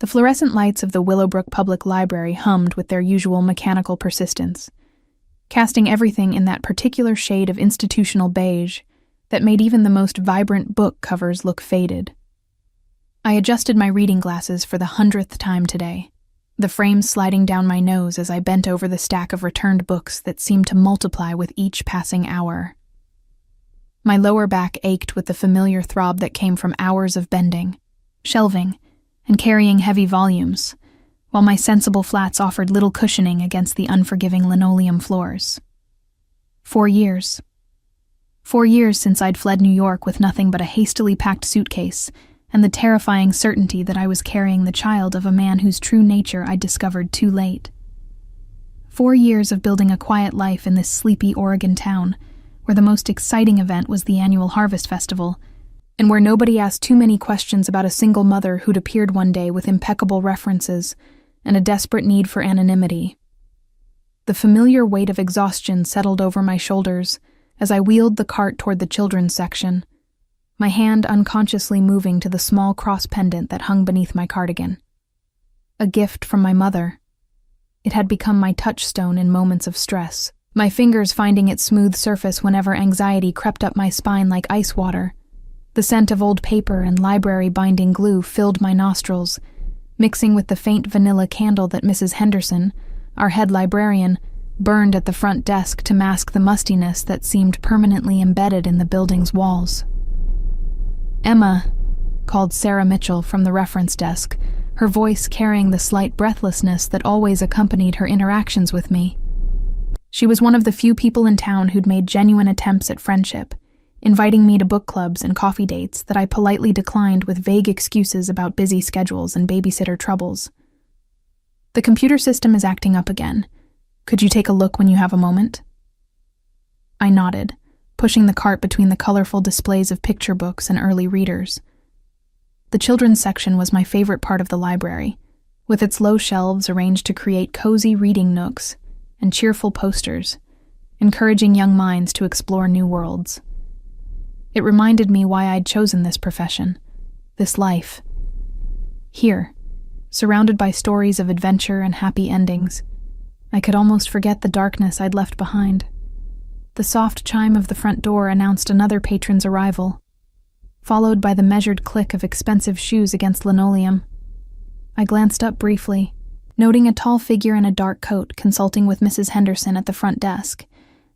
The fluorescent lights of the Willowbrook Public Library hummed with their usual mechanical persistence, casting everything in that particular shade of institutional beige that made even the most vibrant book covers look faded. I adjusted my reading glasses for the 100th time today, the frames sliding down my nose as I bent over the stack of returned books that seemed to multiply with each passing hour. My lower back ached with the familiar throb that came from hours of bending, shelving, and carrying heavy volumes, while my sensible flats offered little cushioning against the unforgiving linoleum floors. 4 years. 4 years since I'd fled New York with nothing but a hastily packed suitcase and the terrifying certainty that I was carrying the child of a man whose true nature I'd discovered too late. 4 years of building a quiet life in this sleepy Oregon town, where the most exciting event was the annual Harvest Festival, and where nobody asked too many questions about a single mother who'd appeared one day with impeccable references and a desperate need for anonymity. The familiar weight of exhaustion settled over my shoulders as I wheeled the cart toward the children's section, my hand unconsciously moving to the small cross pendant that hung beneath my cardigan. A gift from my mother. It had become my touchstone in moments of stress, my fingers finding its smooth surface whenever anxiety crept up my spine like ice water. The scent of old paper and library binding glue filled my nostrils, mixing with the faint vanilla candle that Mrs. Henderson, our head librarian, burned at the front desk to mask the mustiness that seemed permanently embedded in the building's walls. "Emma," called Sarah Mitchell from the reference desk, her voice carrying the slight breathlessness that always accompanied her interactions with me. She was one of the few people in town who'd made genuine attempts at friendship, inviting me to book clubs and coffee dates that I politely declined with vague excuses about busy schedules and babysitter troubles. "The computer system is acting up again. Could you take a look when you have a moment?" I nodded, pushing the cart between the colorful displays of picture books and early readers. The children's section was my favorite part of the library, with its low shelves arranged to create cozy reading nooks and cheerful posters, encouraging young minds to explore new worlds. It reminded me why I'd chosen this profession, this life. Here, surrounded by stories of adventure and happy endings, I could almost forget the darkness I'd left behind. The soft chime of the front door announced another patron's arrival, followed by the measured click of expensive shoes against linoleum. I glanced up briefly, noting a tall figure in a dark coat consulting with Mrs. Henderson at the front desk,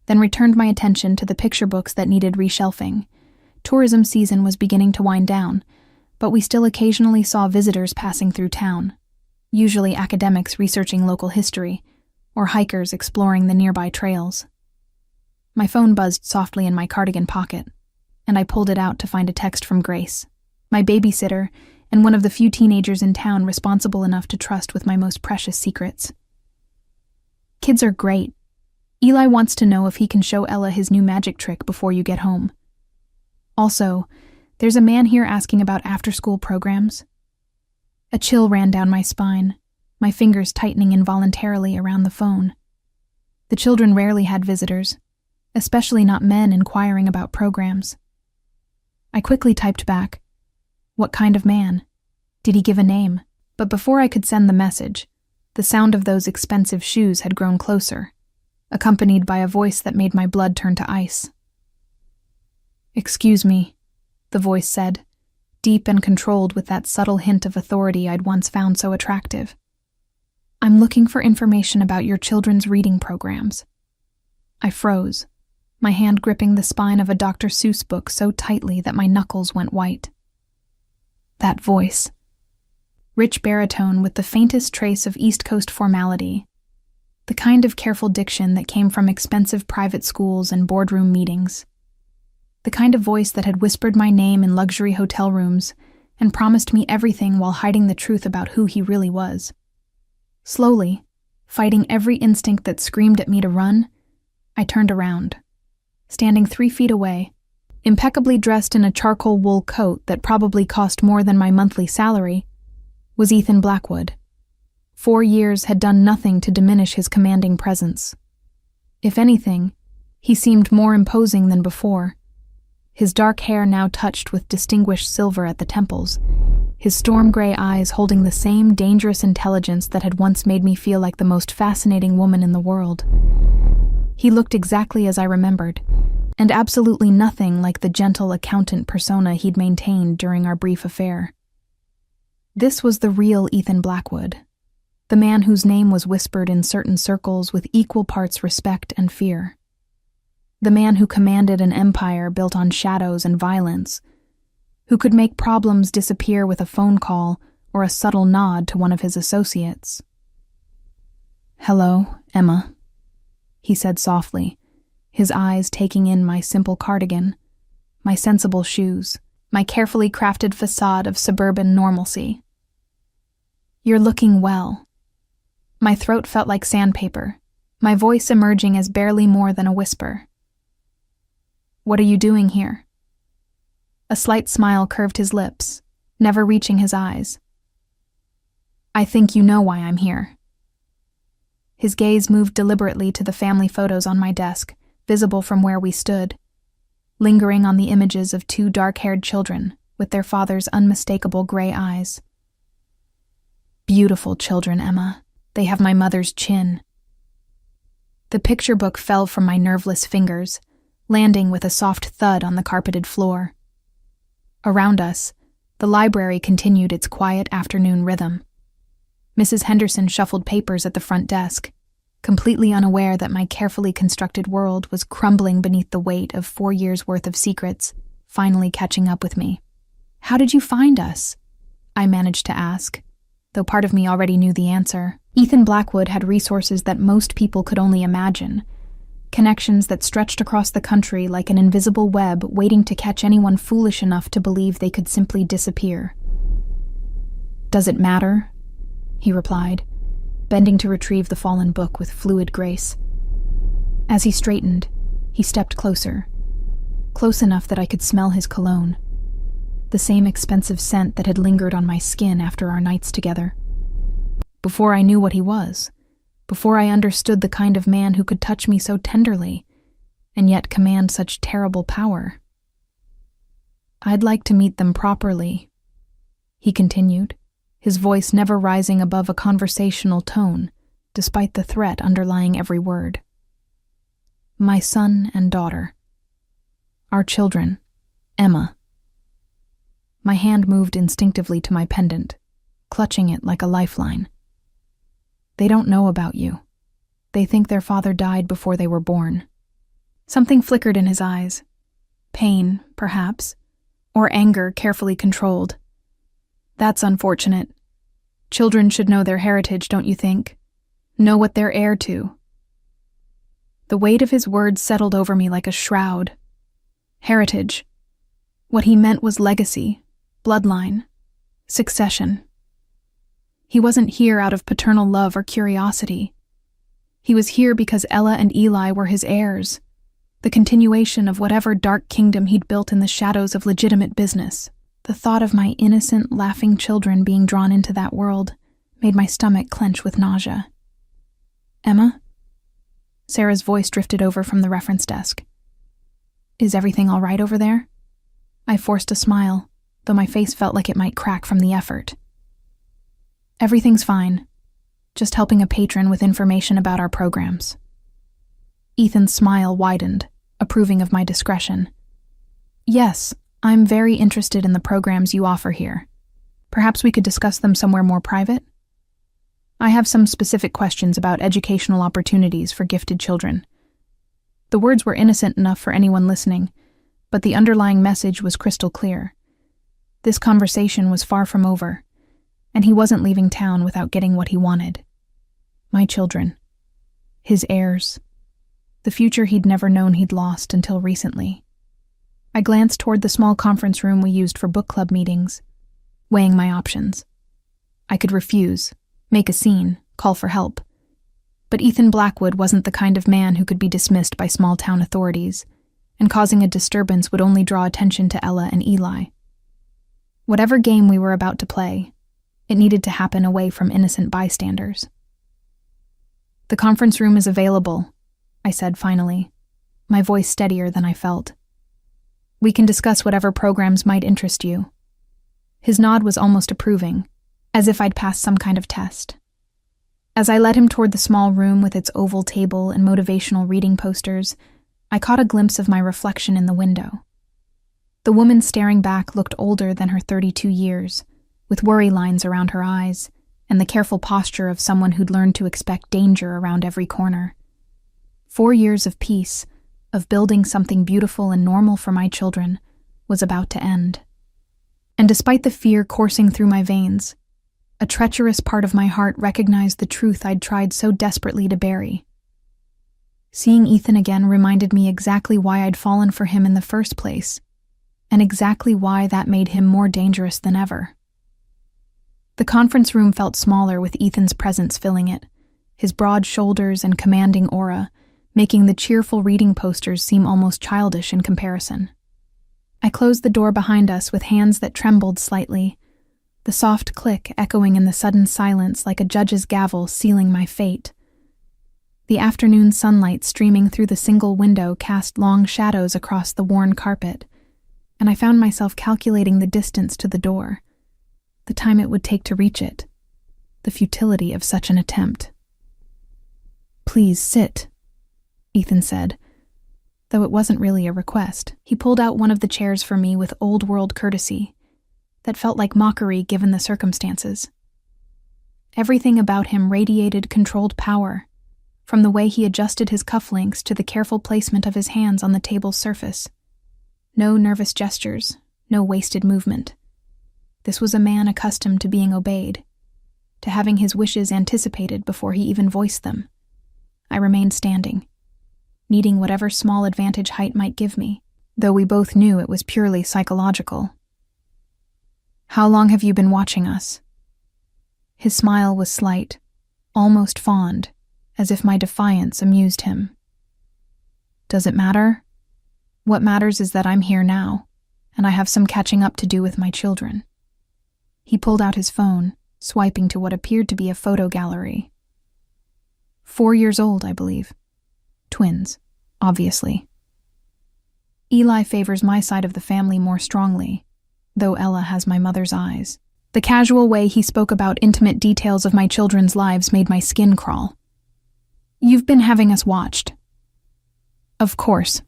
then returned my attention to the picture books that needed reshelving. Tourism season was beginning to wind down, but we still occasionally saw visitors passing through town, usually academics researching local history, or hikers exploring the nearby trails. My phone buzzed softly in my cardigan pocket, and I pulled it out to find a text from Grace, my babysitter and one of the few teenagers in town responsible enough to trust with my most precious secrets. "Kids are great. Eli wants to know if he can show Ella his new magic trick before you get home. Also, there's a man here asking about after-school programs." A chill ran down my spine, my fingers tightening involuntarily around the phone. The children rarely had visitors, especially not men inquiring about programs. I quickly typed back, "What kind of man? Did he give a name?" But before I could send the message, the sound of those expensive shoes had grown closer, accompanied by a voice that made my blood turn to ice. "Excuse me," the voice said, deep and controlled with that subtle hint of authority I'd once found so attractive. "I'm looking for information about your children's reading programs." I froze, my hand gripping the spine of a Dr. Seuss book so tightly that my knuckles went white. That voice. Rich baritone with the faintest trace of East Coast formality. The kind of careful diction that came from expensive private schools and boardroom meetings. The kind of voice that had whispered my name in luxury hotel rooms and promised me everything while hiding the truth about who he really was. Slowly, fighting every instinct that screamed at me to run, I turned around. Standing 3 feet away, impeccably dressed in a charcoal wool coat that probably cost more than my monthly salary, was Ethan Blackwood. 4 years had done nothing to diminish his commanding presence. If anything, he seemed more imposing than before, his dark hair now touched with distinguished silver at the temples, his storm gray eyes holding the same dangerous intelligence that had once made me feel like the most fascinating woman in the world. He looked exactly as I remembered, and absolutely nothing like the gentle accountant persona he'd maintained during our brief affair. This was the real Ethan Blackwood, the man whose name was whispered in certain circles with equal parts respect and fear. The man who commanded an empire built on shadows and violence, who could make problems disappear with a phone call or a subtle nod to one of his associates. "Hello, Emma," he said softly, his eyes taking in my simple cardigan, my sensible shoes, my carefully crafted facade of suburban normalcy. "You're looking well." My throat felt like sandpaper, my voice emerging as barely more than a whisper. "What are you doing here?" A slight smile curved his lips, never reaching his eyes. "I think you know why I'm here." His gaze moved deliberately to the family photos on my desk, visible from where we stood, lingering on the images of two dark-haired children with their father's unmistakable gray eyes. "Beautiful children, Emma. They have my mother's chin." The picture book fell from my nerveless fingers, landing with a soft thud on the carpeted floor. Around us, the library continued its quiet afternoon rhythm. Mrs. Henderson shuffled papers at the front desk, completely unaware that my carefully constructed world was crumbling beneath the weight of 4 years' worth of secrets, finally catching up with me. "How did you find us?" I managed to ask, though part of me already knew the answer. Ethan Blackwood had resources that most people could only imagine, connections that stretched across the country like an invisible web waiting to catch anyone foolish enough to believe they could simply disappear. "Does it matter?" he replied, bending to retrieve the fallen book with fluid grace. As he straightened, he stepped closer, close enough that I could smell his cologne, the same expensive scent that had lingered on my skin after our nights together. Before I knew what he was, before I understood the kind of man who could touch me so tenderly, and yet command such terrible power. "I'd like to meet them properly," he continued, his voice never rising above a conversational tone, despite the threat underlying every word. "My son and daughter. Our children, Emma." My hand moved instinctively to my pendant, clutching it like a lifeline. "They don't know about you. They think their father died before they were born." Something flickered in his eyes. Pain, perhaps, or anger carefully controlled. "That's unfortunate. Children should know their heritage, don't you think? Know what they're heir to." The weight of his words settled over me like a shroud. Heritage. What he meant was legacy, bloodline, succession. He wasn't here out of paternal love or curiosity. He was here because Ella and Eli were his heirs, the continuation of whatever dark kingdom he'd built in the shadows of legitimate business. The thought of my innocent, laughing children being drawn into that world made my stomach clench with nausea. "Emma?" Sarah's voice drifted over from the reference desk. "Is everything all right over there?" I forced a smile, though my face felt like it might crack from the effort. "Everything's fine. Just helping a patron with information about our programs." Ethan's smile widened, approving of my discretion. "Yes, I'm very interested in the programs you offer here. Perhaps we could discuss them somewhere more private? I have some specific questions about educational opportunities for gifted children." The words were innocent enough for anyone listening, but the underlying message was crystal clear. This conversation was far from over, and he wasn't leaving town without getting what he wanted. My children. His heirs. The future he'd never known he'd lost until recently. I glanced toward the small conference room we used for book club meetings, weighing my options. I could refuse, make a scene, call for help. But Ethan Blackwood wasn't the kind of man who could be dismissed by small-town authorities, and causing a disturbance would only draw attention to Ella and Eli. Whatever game we were about to play, it needed to happen away from innocent bystanders. "The conference room is available," I said finally, my voice steadier than I felt. "We can discuss whatever programs might interest you." His nod was almost approving, as if I'd passed some kind of test. As I led him toward the small room with its oval table and motivational reading posters, I caught a glimpse of my reflection in the window. The woman staring back looked older than her 32 years, with worry lines around her eyes and the careful posture of someone who'd learned to expect danger around every corner. 4 years of peace, of building something beautiful and normal for my children, was about to end. And despite the fear coursing through my veins, a treacherous part of my heart recognized the truth I'd tried so desperately to bury. Seeing Ethan again reminded me exactly why I'd fallen for him in the first place, and exactly why that made him more dangerous than ever. The conference room felt smaller with Ethan's presence filling it, his broad shoulders and commanding aura, making the cheerful reading posters seem almost childish in comparison. I closed the door behind us with hands that trembled slightly, the soft click echoing in the sudden silence like a judge's gavel sealing my fate. The afternoon sunlight streaming through the single window cast long shadows across the worn carpet, and I found myself calculating the distance to the door, the time it would take to reach it, the futility of such an attempt. "Please sit," Ethan said, though it wasn't really a request. He pulled out one of the chairs for me with old-world courtesy that felt like mockery given the circumstances. Everything about him radiated controlled power, from the way he adjusted his cufflinks to the careful placement of his hands on the table's surface. No nervous gestures, no wasted movement. This was a man accustomed to being obeyed, to having his wishes anticipated before he even voiced them. I remained standing, needing whatever small advantage height might give me, though we both knew it was purely psychological. "How long have you been watching us?" His smile was slight, almost fond, as if my defiance amused him. "Does it matter? What matters is that I'm here now, and I have some catching up to do with my children." He pulled out his phone, swiping to what appeared to be a photo gallery. 4 years old, I believe. Twins, obviously. Eli favors my side of the family more strongly, though Ella has my mother's eyes. The casual way he spoke about intimate details of my children's lives made my skin crawl. "You've been having us watched." "Of course."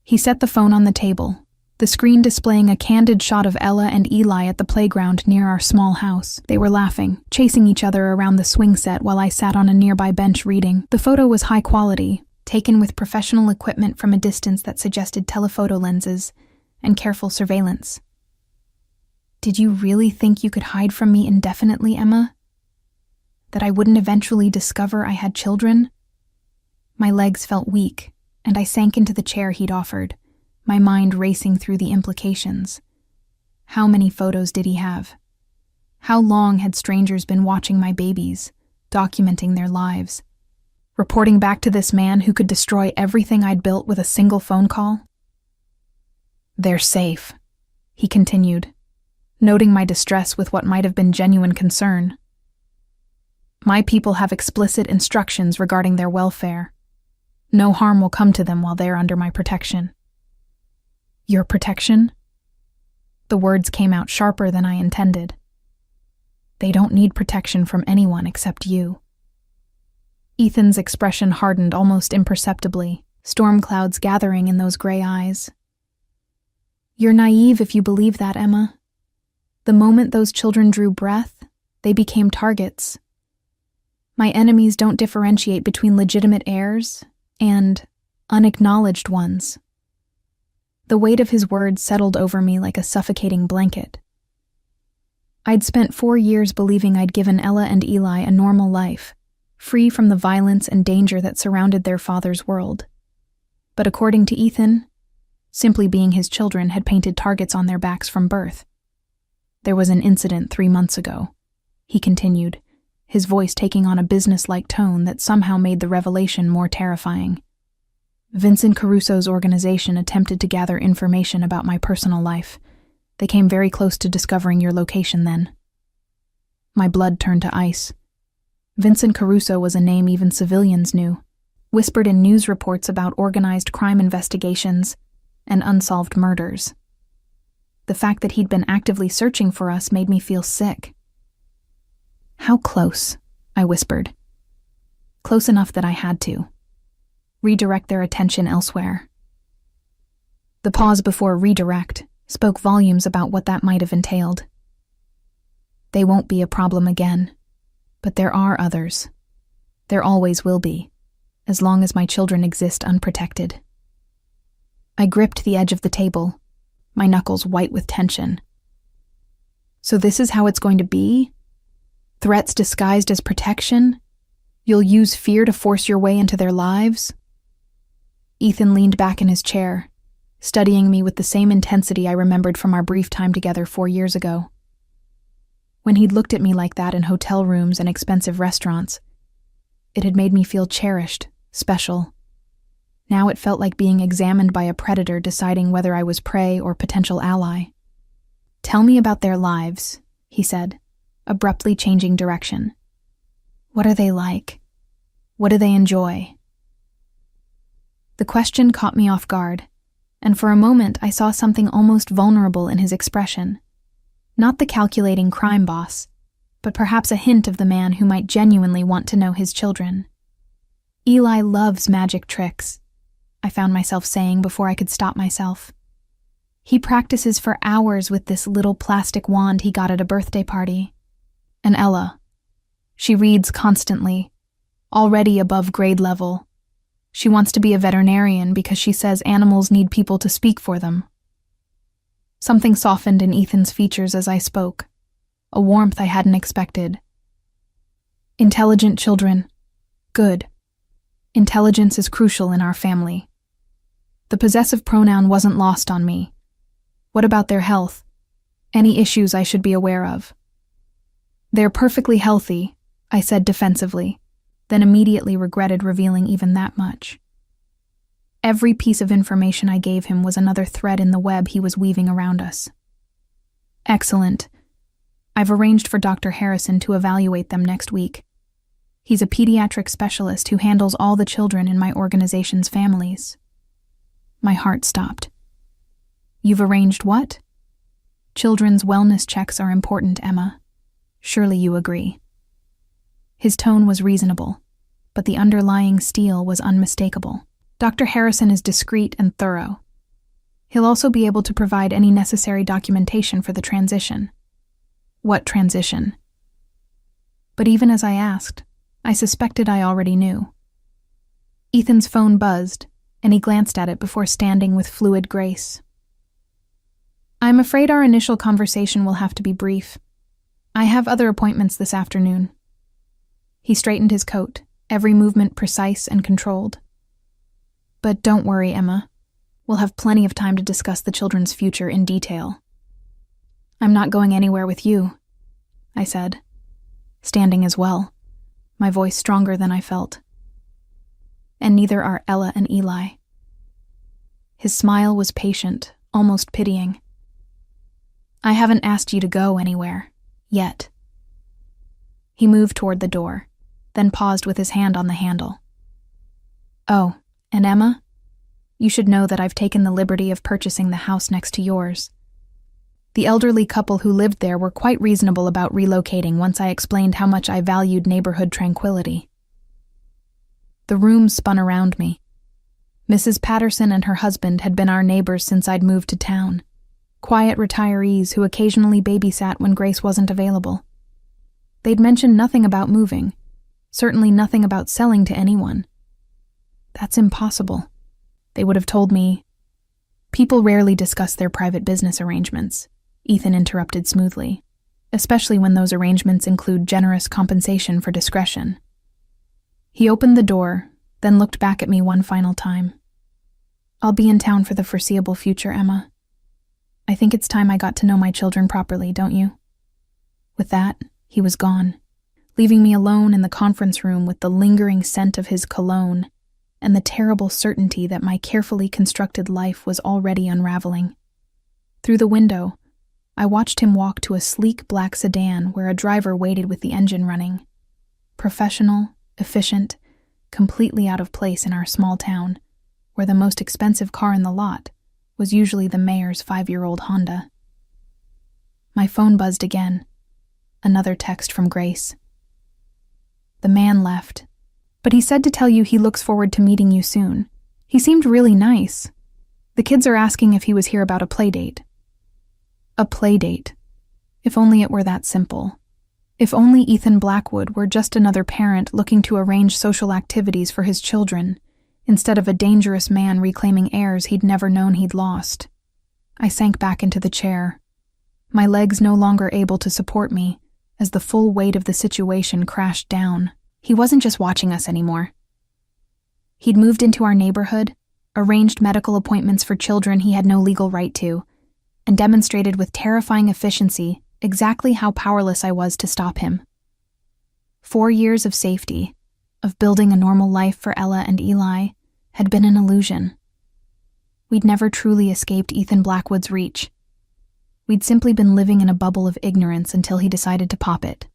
He set the phone on the table, the screen displaying a candid shot of Ella and Eli at the playground near our small house. They were laughing, chasing each other around the swing set while I sat on a nearby bench reading. The photo was high quality, taken with professional equipment from a distance that suggested telephoto lenses and careful surveillance. "Did you really think you could hide from me indefinitely, Emma? That I wouldn't eventually discover I had children?" My legs felt weak, and I sank into the chair he'd offered, my mind racing through the implications. How many photos did he have? How long had strangers been watching my babies, documenting their lives, reporting back to this man who could destroy everything I'd built with a single phone call? "They're safe," he continued, noting my distress with what might have been genuine concern. "My people have explicit instructions regarding their welfare. No harm will come to them while they're under my protection." "Your protection?" The words came out sharper than I intended. "They don't need protection from anyone except you." Ethan's expression hardened almost imperceptibly, storm clouds gathering in those gray eyes. "You're naive if you believe that, Emma. The moment those children drew breath, they became targets. My enemies don't differentiate between legitimate heirs and unacknowledged ones." The weight of his words settled over me like a suffocating blanket. I'd spent 4 years believing I'd given Ella and Eli a normal life, free from the violence and danger that surrounded their father's world. But according to Ethan, simply being his children had painted targets on their backs from birth. "There was an incident 3 months ago," he continued, his voice taking on a business-like tone that somehow made the revelation more terrifying. "Vincent Caruso's organization attempted to gather information about my personal life. They came very close to discovering your location then." My blood turned to ice. Vincent Caruso was a name even civilians knew, whispered in news reports about organized crime investigations and unsolved murders. The fact that he'd been actively searching for us made me feel sick. "How close?" I whispered. Close enough that I had to redirect their attention elsewhere. The pause before redirect spoke volumes about what that might have entailed. They won't be a problem again, but there are others. There always will be, as long as my children exist unprotected. I gripped the edge of the table, my knuckles white with tension. So this is how it's going to be? Threats disguised as protection? You'll use fear to force your way into their lives? Ethan leaned back in his chair, studying me with the same intensity I remembered from our brief time together 4 years ago. When he'd looked at me like that in hotel rooms and expensive restaurants, it had made me feel cherished, special. Now it felt like being examined by a predator deciding whether I was prey or potential ally. "Tell me about their lives," he said, abruptly changing direction. "What are they like? What do they enjoy?" The question caught me off guard, and for a moment I saw something almost vulnerable in his expression. Not the calculating crime boss, but perhaps a hint of the man who might genuinely want to know his children. "Eli loves magic tricks," I found myself saying before I could stop myself. "He practices for hours with this little plastic wand he got at a birthday party. And Ella, she reads constantly, already above grade level. She wants to be a veterinarian because she says animals need people to speak for them." Something softened in Ethan's features as I spoke, a warmth I hadn't expected. "Intelligent children. Good. Intelligence is crucial in our family." The possessive pronoun wasn't lost on me. "What about their health? Any issues I should be aware of?" "They're perfectly healthy," I said defensively, then immediately regretted revealing even that much. Every piece of information I gave him was another thread in the web he was weaving around us. "Excellent. I've arranged for Dr. Harrison to evaluate them next week. He's a pediatric specialist who handles all the children in my organization's families." My heart stopped. "You've arranged what?" "Children's wellness checks are important, Emma. Surely you agree." His tone was reasonable, but the underlying steel was unmistakable. "Dr. Harrison is discreet and thorough. He'll also be able to provide any necessary documentation for the transition." "What transition?" But even as I asked, I suspected I already knew. Ethan's phone buzzed, and he glanced at it before standing with fluid grace. "I'm afraid our initial conversation will have to be brief. I have other appointments this afternoon." He straightened his coat, every movement precise and controlled. "But don't worry, Emma. We'll have plenty of time to discuss the children's future in detail." "I'm not going anywhere with you," I said, standing as well, my voice stronger than I felt. "And neither are Ella and Eli." His smile was patient, almost pitying. "I haven't asked you to go anywhere, yet." He moved toward the door, then paused with his hand on the handle. "Oh, and Emma, you should know that I've taken the liberty of purchasing the house next to yours. The elderly couple who lived there were quite reasonable about relocating once I explained how much I valued neighborhood tranquility." The room spun around me. Mrs. Patterson and her husband had been our neighbors since I'd moved to town, quiet retirees who occasionally babysat when Grace wasn't available. They'd mentioned nothing about moving, certainly nothing about selling to anyone. That's impossible. They would have told me. "People rarely discuss their private business arrangements," Ethan interrupted smoothly, "especially when those arrangements include generous compensation for discretion." He opened the door, then looked back at me one final time. "I'll be in town for the foreseeable future, Emma. I think it's time I got to know my children properly, don't you?" With that, he was gone, leaving me alone in the conference room with the lingering scent of his cologne and the terrible certainty that my carefully constructed life was already unraveling. Through the window, I watched him walk to a sleek black sedan where a driver waited with the engine running. Professional, efficient, completely out of place in our small town, where the most expensive car in the lot was usually the mayor's 5-year-old Honda. My phone buzzed again. Another text from Grace. The man left, but he said to tell you he looks forward to meeting you soon. He seemed really nice. The kids are asking if he was here about a play date. A play date. If only it were that simple. If only Ethan Blackwood were just another parent looking to arrange social activities for his children, instead of a dangerous man reclaiming heirs he'd never known he'd lost. I sank back into the chair, my legs no longer able to support me, as the full weight of the situation crashed down. He wasn't just watching us anymore. He'd moved into our neighborhood, arranged medical appointments for children he had no legal right to, and demonstrated with terrifying efficiency exactly how powerless I was to stop him. 4 years of safety, of building a normal life for Ella and Eli, had been an illusion. We'd never truly escaped Ethan Blackwood's reach. We'd simply been living in a bubble of ignorance until he decided to pop it.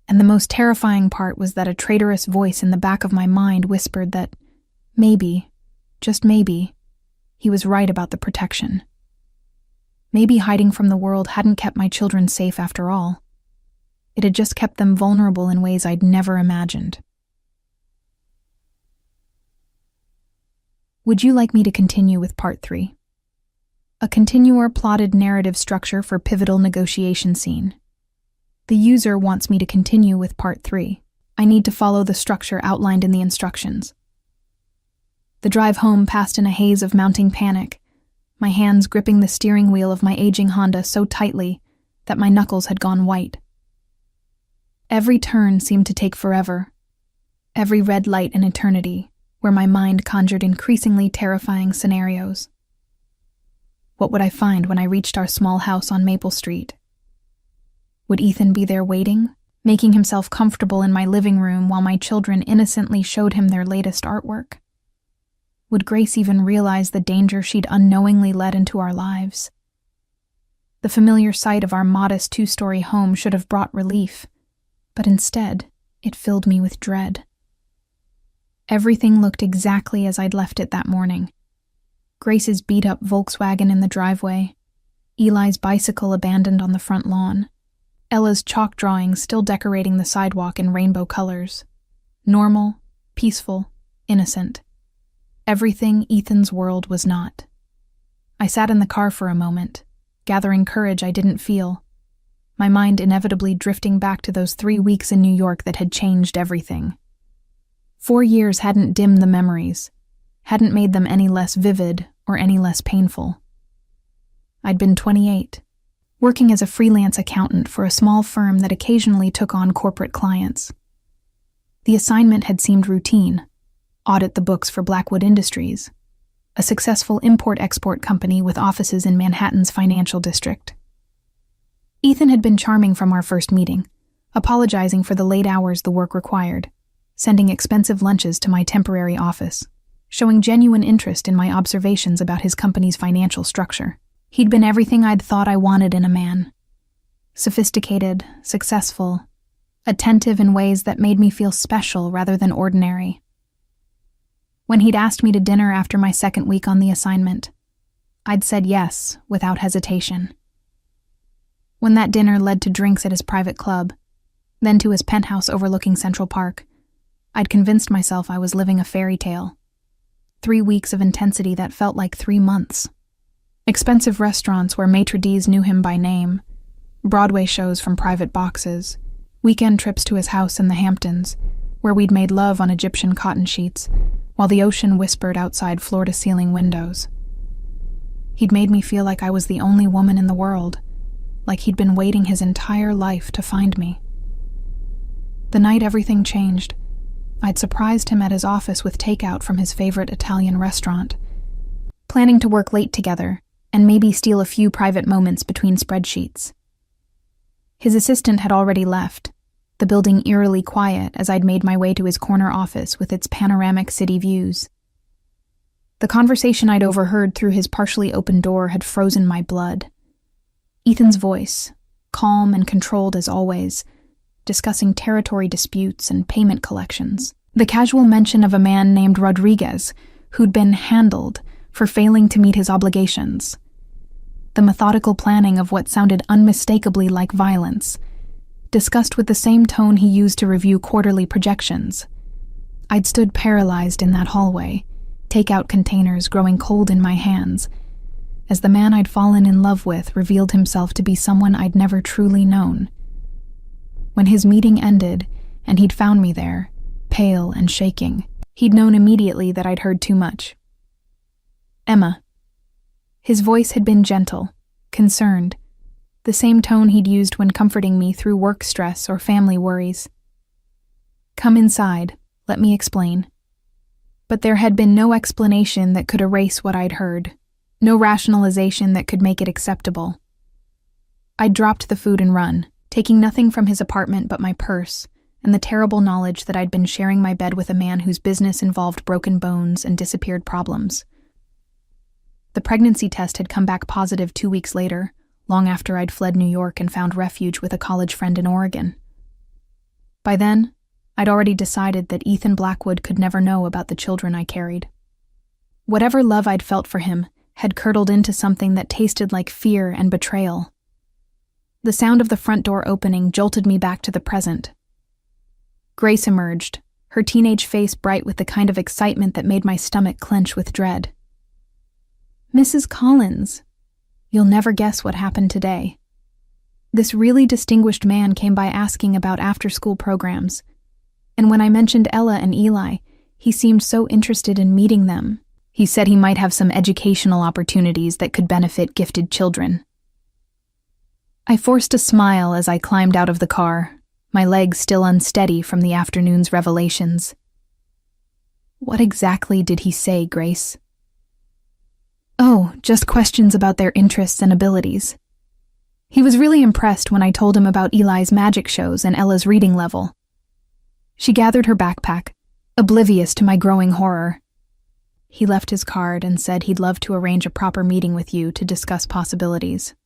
And the most terrifying part was that a traitorous voice in the back of my mind whispered that maybe, just maybe, he was right about the protection. Maybe hiding from the world hadn't kept my children safe after all. It had just kept them vulnerable in ways I'd never imagined. Would you like me to continue with part 3? A continuer plotted narrative structure for pivotal negotiation scene. The user wants me to continue with part 3. I need to follow the structure outlined in the instructions. The drive home passed in a haze of mounting panic, my hands gripping the steering wheel of my aging Honda so tightly that my knuckles had gone white. Every turn seemed to take forever, every red light an eternity, where my mind conjured increasingly terrifying scenarios. What would I find when I reached our small house on Maple Street? Would Ethan be there waiting, making himself comfortable in my living room while my children innocently showed him their latest artwork? Would Grace even realize the danger she'd unknowingly led into our lives? The familiar sight of our modest 2-story home should have brought relief, but instead, it filled me with dread. Everything looked exactly as I'd left it that morning. Grace's beat-up Volkswagen in the driveway, Eli's bicycle abandoned on the front lawn, Ella's chalk drawings still decorating the sidewalk in rainbow colors. Normal, peaceful, innocent. Everything Ethan's world was not. I sat in the car for a moment, gathering courage I didn't feel, my mind inevitably drifting back to those 3 weeks in New York that had changed everything. 4 years hadn't dimmed the memories, hadn't made them any less vivid or any less painful. I'd been 28, working as a freelance accountant for a small firm that occasionally took on corporate clients. The assignment had seemed routine: audit the books for Blackwood Industries, a successful import-export company with offices in Manhattan's financial district. Ethan had been charming from our first meeting, apologizing for the late hours the work required, sending expensive lunches to my temporary office, showing genuine interest in my observations about his company's financial structure. He'd been everything I'd thought I wanted in a man. Sophisticated, successful, attentive in ways that made me feel special rather than ordinary. When he'd asked me to dinner after my second week on the assignment, I'd said yes without hesitation. When that dinner led to drinks at his private club, then to his penthouse overlooking Central Park, I'd convinced myself I was living a fairy tale. 3 weeks of intensity that felt like 3 months. Expensive restaurants where maitre d's knew him by name, Broadway shows from private boxes, weekend trips to his house in the Hamptons, where we'd made love on Egyptian cotton sheets, while the ocean whispered outside floor-to-ceiling windows. He'd made me feel like I was the only woman in the world, like he'd been waiting his entire life to find me. The night everything changed, I'd surprised him at his office with takeout from his favorite Italian restaurant, planning to work late together and maybe steal a few private moments between spreadsheets. His assistant had already left, the building eerily quiet as I'd made my way to his corner office with its panoramic city views. The conversation I'd overheard through his partially open door had frozen my blood. Ethan's voice, calm and controlled as always, discussing territory disputes and payment collections. The casual mention of a man named Rodriguez, who'd been handled for failing to meet his obligations. the methodical planning of what sounded unmistakably like violence, discussed with the same tone he used to review quarterly projections. I'd stood paralyzed in that hallway, takeout containers growing cold in my hands, as the man I'd fallen in love with revealed himself to be someone I'd never truly known. When his meeting ended, and he'd found me there, pale and shaking, he'd known immediately that I'd heard too much. "Emma." His voice had been gentle, concerned, the same tone he'd used when comforting me through work stress or family worries. "Come inside, let me explain." But there had been no explanation that could erase what I'd heard, no rationalization that could make it acceptable. I'd dropped the food and run, taking nothing from his apartment but my purse and the terrible knowledge that I'd been sharing my bed with a man whose business involved broken bones and disappeared problems. The pregnancy test had come back positive 2 weeks later, long after I'd fled New York and found refuge with a college friend in Oregon. By then, I'd already decided that Ethan Blackwood could never know about the children I carried. Whatever love I'd felt for him had curdled into something that tasted like fear and betrayal. The sound of the front door opening jolted me back to the present. Grace emerged, her teenage face bright with the kind of excitement that made my stomach clench with dread. "Mrs. Collins, you'll never guess what happened today." This really distinguished man came by asking about after-school programs, and when I mentioned Ella and Eli, he seemed so interested in meeting them. He said he might have some educational opportunities that could benefit gifted children. I forced a smile as I climbed out of the car, my legs still unsteady from the afternoon's revelations. "What exactly did he say, Grace?" "Oh, just questions about their interests and abilities. He was really impressed when I told him about Eli's magic shows and Ella's reading level." She gathered her backpack, oblivious to my growing horror. "He left his card and said he'd love to arrange a proper meeting with you to discuss possibilities.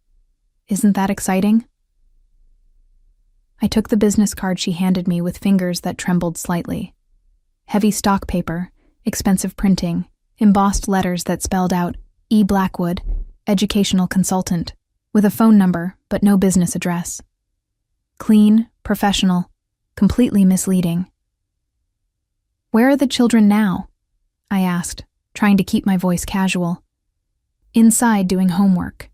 Isn't that exciting?" I took the business card she handed me with fingers that trembled slightly. Heavy stock paper, expensive printing, embossed letters that spelled out E. Blackwood, educational consultant, with a phone number but no business address. Clean, professional, completely misleading. "Where are the children now?" I asked, trying to keep my voice casual. "Inside doing homework.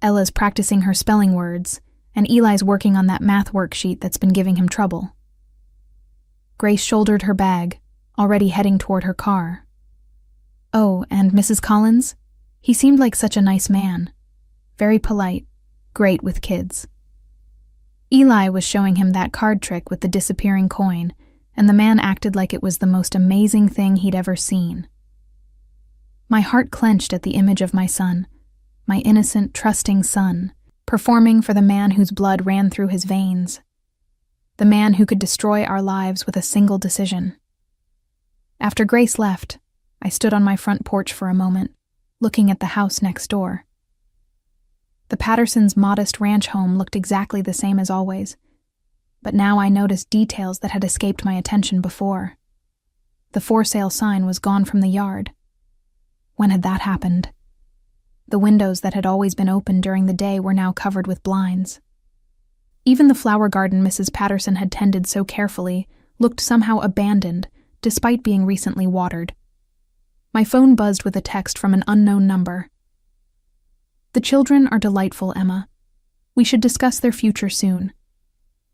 Ella's practicing her spelling words, and Eli's working on that math worksheet that's been giving him trouble." Grace shouldered her bag, already heading toward her car. "Oh, and Mrs. Collins? He seemed like such a nice man. Very polite, great with kids." Eli was showing him that card trick with the disappearing coin, and the man acted like it was the most amazing thing he'd ever seen. My heart clenched at the image of my son, my innocent, trusting son, performing for the man whose blood ran through his veins, the man who could destroy our lives with a single decision. After Grace left, I stood on my front porch for a moment, looking at the house next door. The Pattersons' modest ranch home looked exactly the same as always, but now I noticed details that had escaped my attention before. The for sale sign was gone from the yard. When had that happened? The windows that had always been open during the day were now covered with blinds. Even the flower garden Mrs. Patterson had tended so carefully looked somehow abandoned, despite being recently watered. My phone buzzed with a text from an unknown number. "The children are delightful, Emma. We should discuss their future soon.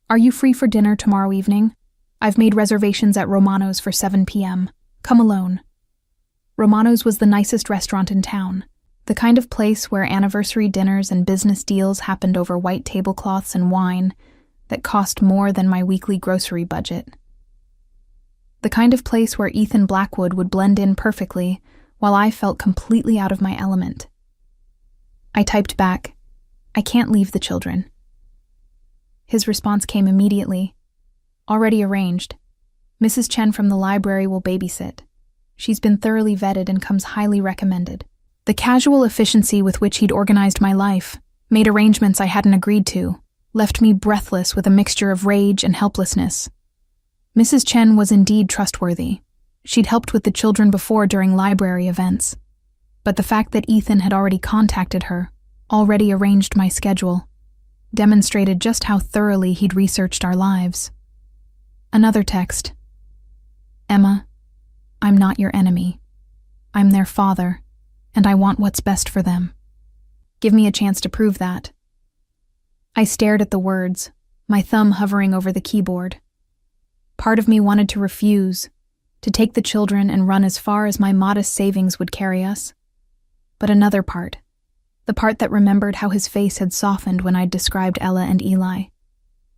Are you free for dinner tomorrow evening? I've made reservations at Romano's for 7 p.m. Come alone." Romano's was the nicest restaurant in town, the kind of place where anniversary dinners and business deals happened over white tablecloths and wine that cost more than my weekly grocery budget. The kind of place where Ethan Blackwood would blend in perfectly while I felt completely out of my element. I typed back, "I can't leave the children." His response came immediately. "Already arranged. Mrs. Chen from the library will babysit. She's been thoroughly vetted and comes highly recommended." The casual efficiency with which he'd organized my life, made arrangements I hadn't agreed to, left me breathless with a mixture of rage and helplessness. Mrs. Chen was indeed trustworthy. She'd helped with the children before during library events. But the fact that Ethan had already contacted her, already arranged my schedule, demonstrated just how thoroughly he'd researched our lives. Another text. Emma, I'm not your enemy. I'm their father, and I want what's best for them. Give me a chance to prove that. I stared at the words, my thumb hovering over the keyboard. Part of me wanted to refuse, to take the children and run as far as my modest savings would carry us. But another part, the part that remembered how his face had softened when I'd described Ella and Eli,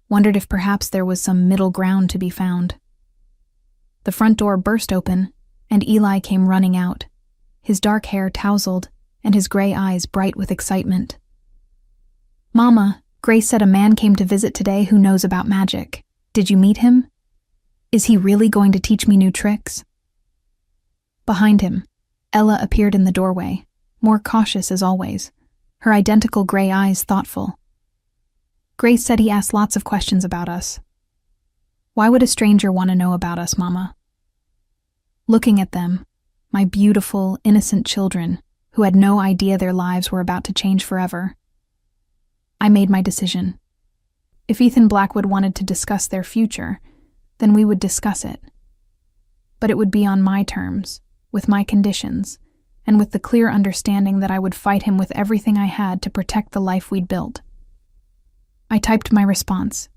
wondered if perhaps there was some middle ground to be found. The front door burst open, and Eli came running out, his dark hair tousled and his gray eyes bright with excitement. Mama, Grace said a man came to visit today who knows about magic. Did you meet him? Is he really going to teach me new tricks? Behind him, Ella appeared in the doorway, more cautious as always, her identical gray eyes thoughtful. Grace said he asked lots of questions about us. Why would a stranger want to know about us, Mama? Looking at them, my beautiful, innocent children, who had no idea their lives were about to change forever, I made my decision. If Ethan Blackwood wanted to discuss their future, then we would discuss it. But it would be on my terms, with my conditions, and with the clear understanding that I would fight him with everything I had to protect the life we'd built. I typed my response.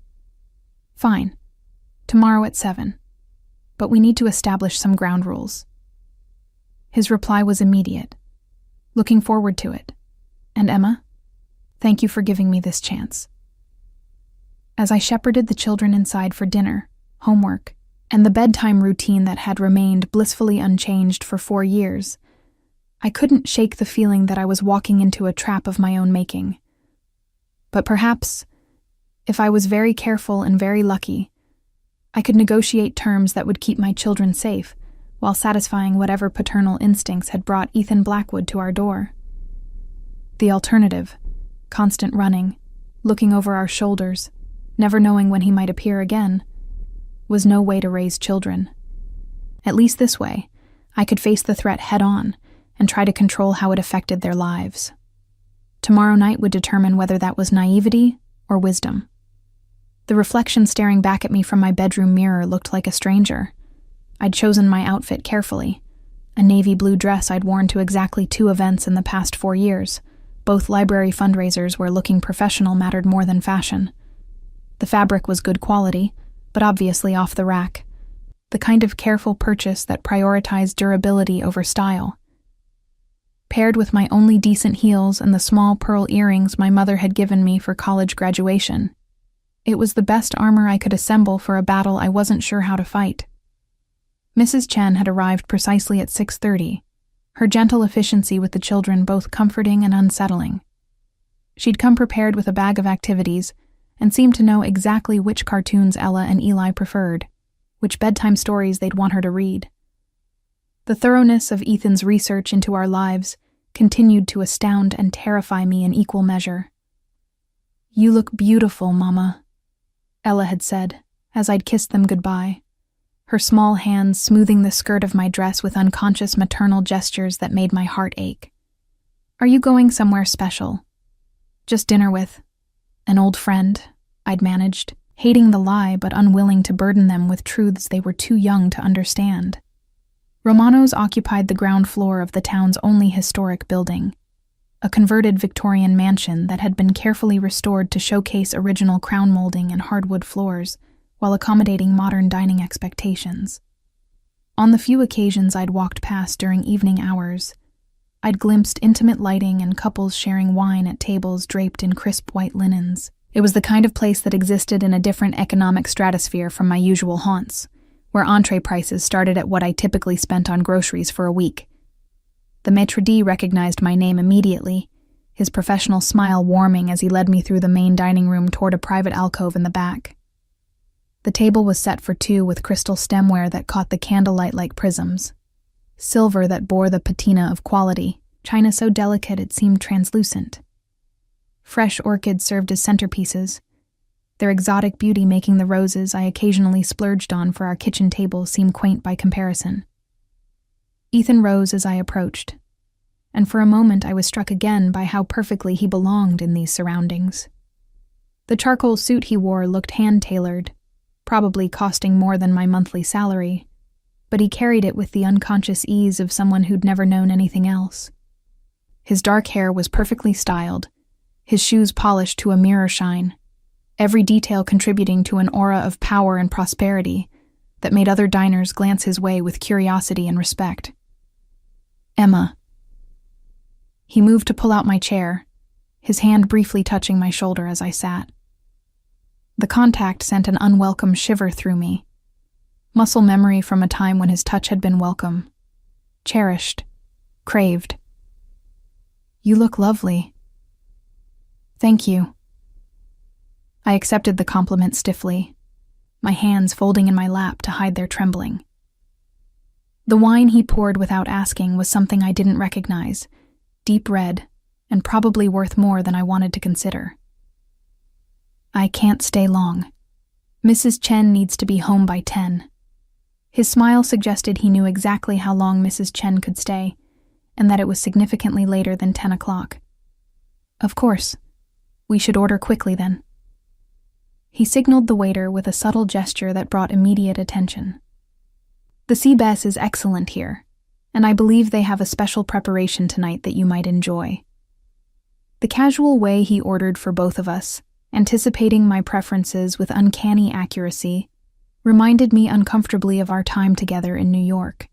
Fine. Tomorrow at 7. But we need to establish some ground rules. His reply was immediate. Looking forward to it. And Emma? Thank you for giving me this chance. As I shepherded the children inside for dinner, homework, and the bedtime routine that had remained blissfully unchanged for 4 years, I couldn't shake the feeling that I was walking into a trap of my own making. But perhaps, if I was very careful and very lucky, I could negotiate terms that would keep my children safe while satisfying whatever paternal instincts had brought Ethan Blackwood to our door. The alternative, constant running, looking over our shoulders, never knowing when he might appear again, was no way to raise children. At least this way, I could face the threat head-on and try to control how it affected their lives. Tomorrow night would determine whether that was naivety or wisdom. The reflection staring back at me from my bedroom mirror looked like a stranger. I'd chosen my outfit carefully, a navy blue dress I'd worn to exactly 2 events in the past 4 years, both library fundraisers where looking professional mattered more than fashion. The fabric was good quality, but obviously off the rack, the kind of careful purchase that prioritized durability over style. Paired with my only decent heels and the small pearl earrings my mother had given me for college graduation, it was the best armor I could assemble for a battle I wasn't sure how to fight. Mrs. Chen had arrived precisely at 6:30, her gentle efficiency with the children both comforting and unsettling. She'd come prepared with a bag of activities and seemed to know exactly which cartoons Ella and Eli preferred, which bedtime stories they'd want her to read. The thoroughness of Ethan's research into our lives continued to astound and terrify me in equal measure. "You look beautiful, Mama," Ella had said, as I'd kissed them goodbye, her small hands smoothing the skirt of my dress with unconscious maternal gestures that made my heart ache. "Are you going somewhere special?" "Just dinner with an old friend," I'd managed, hating the lie but unwilling to burden them with truths they were too young to understand. Romanos occupied the ground floor of the town's only historic building, a converted Victorian mansion that had been carefully restored to showcase original crown molding and hardwood floors, while accommodating modern dining expectations. On the few occasions I'd walked past during evening hours, I'd glimpsed intimate lighting and couples sharing wine at tables draped in crisp white linens. It was the kind of place that existed in a different economic stratosphere from my usual haunts, where entree prices started at what I typically spent on groceries for a week. The maitre d' recognized my name immediately, his professional smile warming as he led me through the main dining room toward a private alcove in the back. The table was set for 2 with crystal stemware that caught the candlelight like prisms, silver that bore the patina of quality, china so delicate it seemed translucent. Fresh orchids served as centerpieces, their exotic beauty making the roses I occasionally splurged on for our kitchen table seem quaint by comparison. Ethan rose as I approached, and for a moment I was struck again by how perfectly he belonged in these surroundings. The charcoal suit he wore looked hand-tailored, probably costing more than my monthly salary, but he carried it with the unconscious ease of someone who'd never known anything else. His dark hair was perfectly styled, his shoes polished to a mirror shine, every detail contributing to an aura of power and prosperity that made other diners glance his way with curiosity and respect. "Emma." He moved to pull out my chair, his hand briefly touching my shoulder as I sat. The contact sent an unwelcome shiver through me, muscle memory from a time when his touch had been welcome, cherished, craved. "You look lovely." "Thank you." I accepted the compliment stiffly, my hands folding in my lap to hide their trembling. The wine he poured without asking was something I didn't recognize, deep red, and probably worth more than I wanted to consider. "I can't stay long. Mrs. Chen needs to be home by 10. His smile suggested he knew exactly how long Mrs. Chen could stay, and that it was significantly later than 10 o'clock. "Of course. We should order quickly then." He signaled the waiter with a subtle gesture that brought immediate attention. "The Seabass is excellent here, and I believe they have a special preparation tonight that you might enjoy." The casual way he ordered for both of us, anticipating my preferences with uncanny accuracy, reminded me uncomfortably of our time together in New York.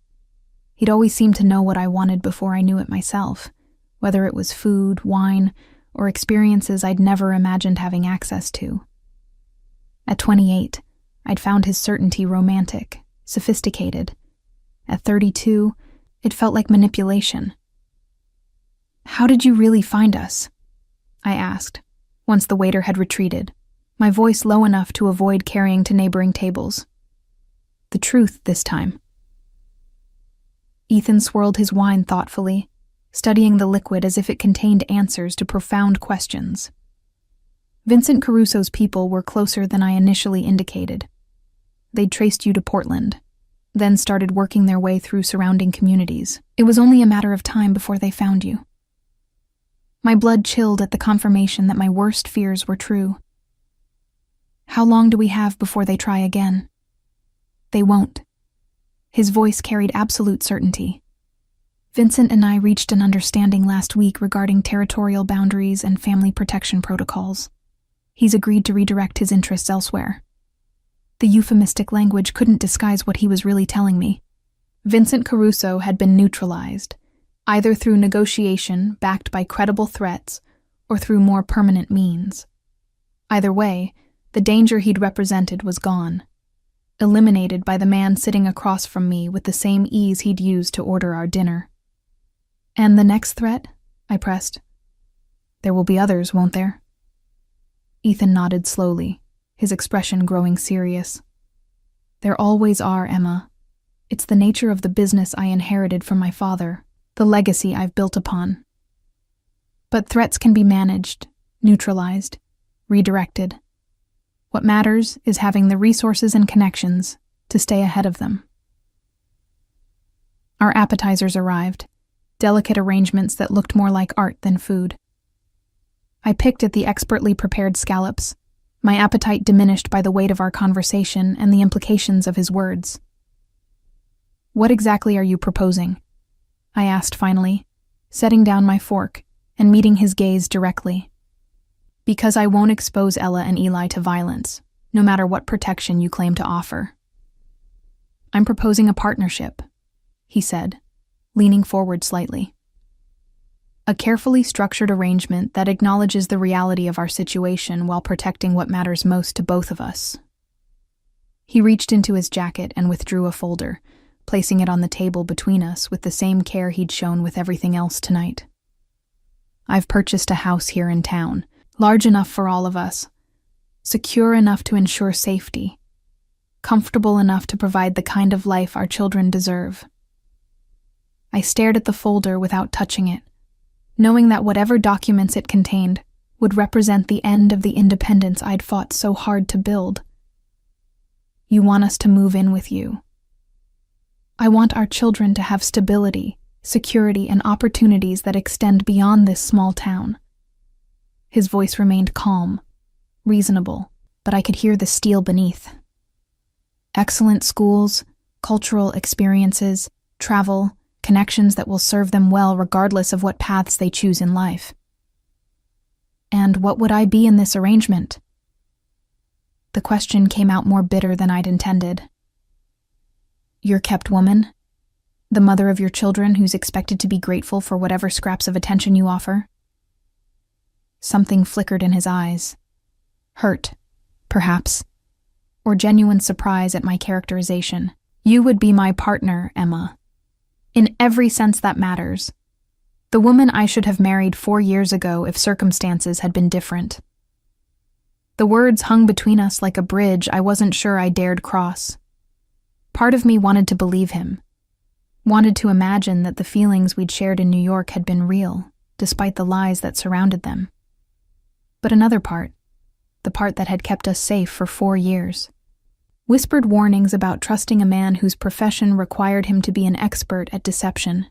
He'd always seemed to know what I wanted before I knew it myself, whether it was food, wine, or experiences I'd never imagined having access to. At 28, I'd found his certainty romantic, sophisticated. At 32, it felt like manipulation. "How did you really find us?" I asked, once the waiter had retreated, my voice low enough to avoid carrying to neighboring tables. The truth this time. Ethan swirled his wine thoughtfully, studying the liquid as if it contained answers to profound questions. "Vincent Caruso's people were closer than I initially indicated. They'd traced you to Portland, then started working their way through surrounding communities. It was only a matter of time before they found you." My blood chilled at the confirmation that my worst fears were true. "How long do we have before they try again?" "They won't." His voice carried absolute certainty. "Vincent and I reached an understanding last week regarding territorial boundaries and family protection protocols. He's agreed to redirect his interests elsewhere." The euphemistic language couldn't disguise what he was really telling me. Vincent Caruso had been neutralized, either through negotiation backed by credible threats or through more permanent means. Either way, the danger he'd represented was gone, eliminated by the man sitting across from me with the same ease he'd used to order our dinner. "And the next threat?" I pressed. "There will be others, won't there?" Ethan nodded slowly, his expression growing serious. "There always are, Emma. It's the nature of the business I inherited from my father, the legacy I've built upon. But threats can be managed, neutralized, redirected. What matters is having the resources and connections to stay ahead of them." Our appetizers arrived, delicate arrangements that looked more like art than food. I picked at the expertly prepared scallops, my appetite diminished by the weight of our conversation and the implications of his words. "What exactly are you proposing?" I asked finally, setting down my fork and meeting his gaze directly. "Because I won't expose Ella and Eli to violence, no matter what protection you claim to offer." "I'm proposing a partnership," he said, leaning forward slightly. "A carefully structured arrangement that acknowledges the reality of our situation while protecting what matters most to both of us." He reached into his jacket and withdrew a folder, placing it on the table between us with the same care he'd shown with everything else tonight. "I've purchased a house here in town, large enough for all of us, secure enough to ensure safety, comfortable enough to provide the kind of life our children deserve." I stared at the folder without touching it, knowing that whatever documents it contained would represent the end of the independence I'd fought so hard to build. "You want us to move in with you. I want our children to have stability, security, and opportunities that extend beyond this small town. His voice remained calm, reasonable, but I could hear the steel beneath. Excellent schools, cultural experiences, travel, connections that will serve them well regardless of what paths they choose in life. And what would I be in this arrangement? The question came out more bitter than I'd intended. Your kept woman? The mother of your children who's expected to be grateful for whatever scraps of attention you offer? Something flickered in his eyes. Hurt, perhaps, or genuine surprise at my characterization. You would be my partner, Emma. In every sense that matters. The woman I should have married 4 years ago if circumstances had been different. The words hung between us like a bridge I wasn't sure I dared cross. Part of me wanted to believe him, wanted to imagine that the feelings we'd shared in New York had been real, despite the lies that surrounded them. But another part, the part that had kept us safe for 4 years, whispered warnings about trusting a man whose profession required him to be an expert at deception.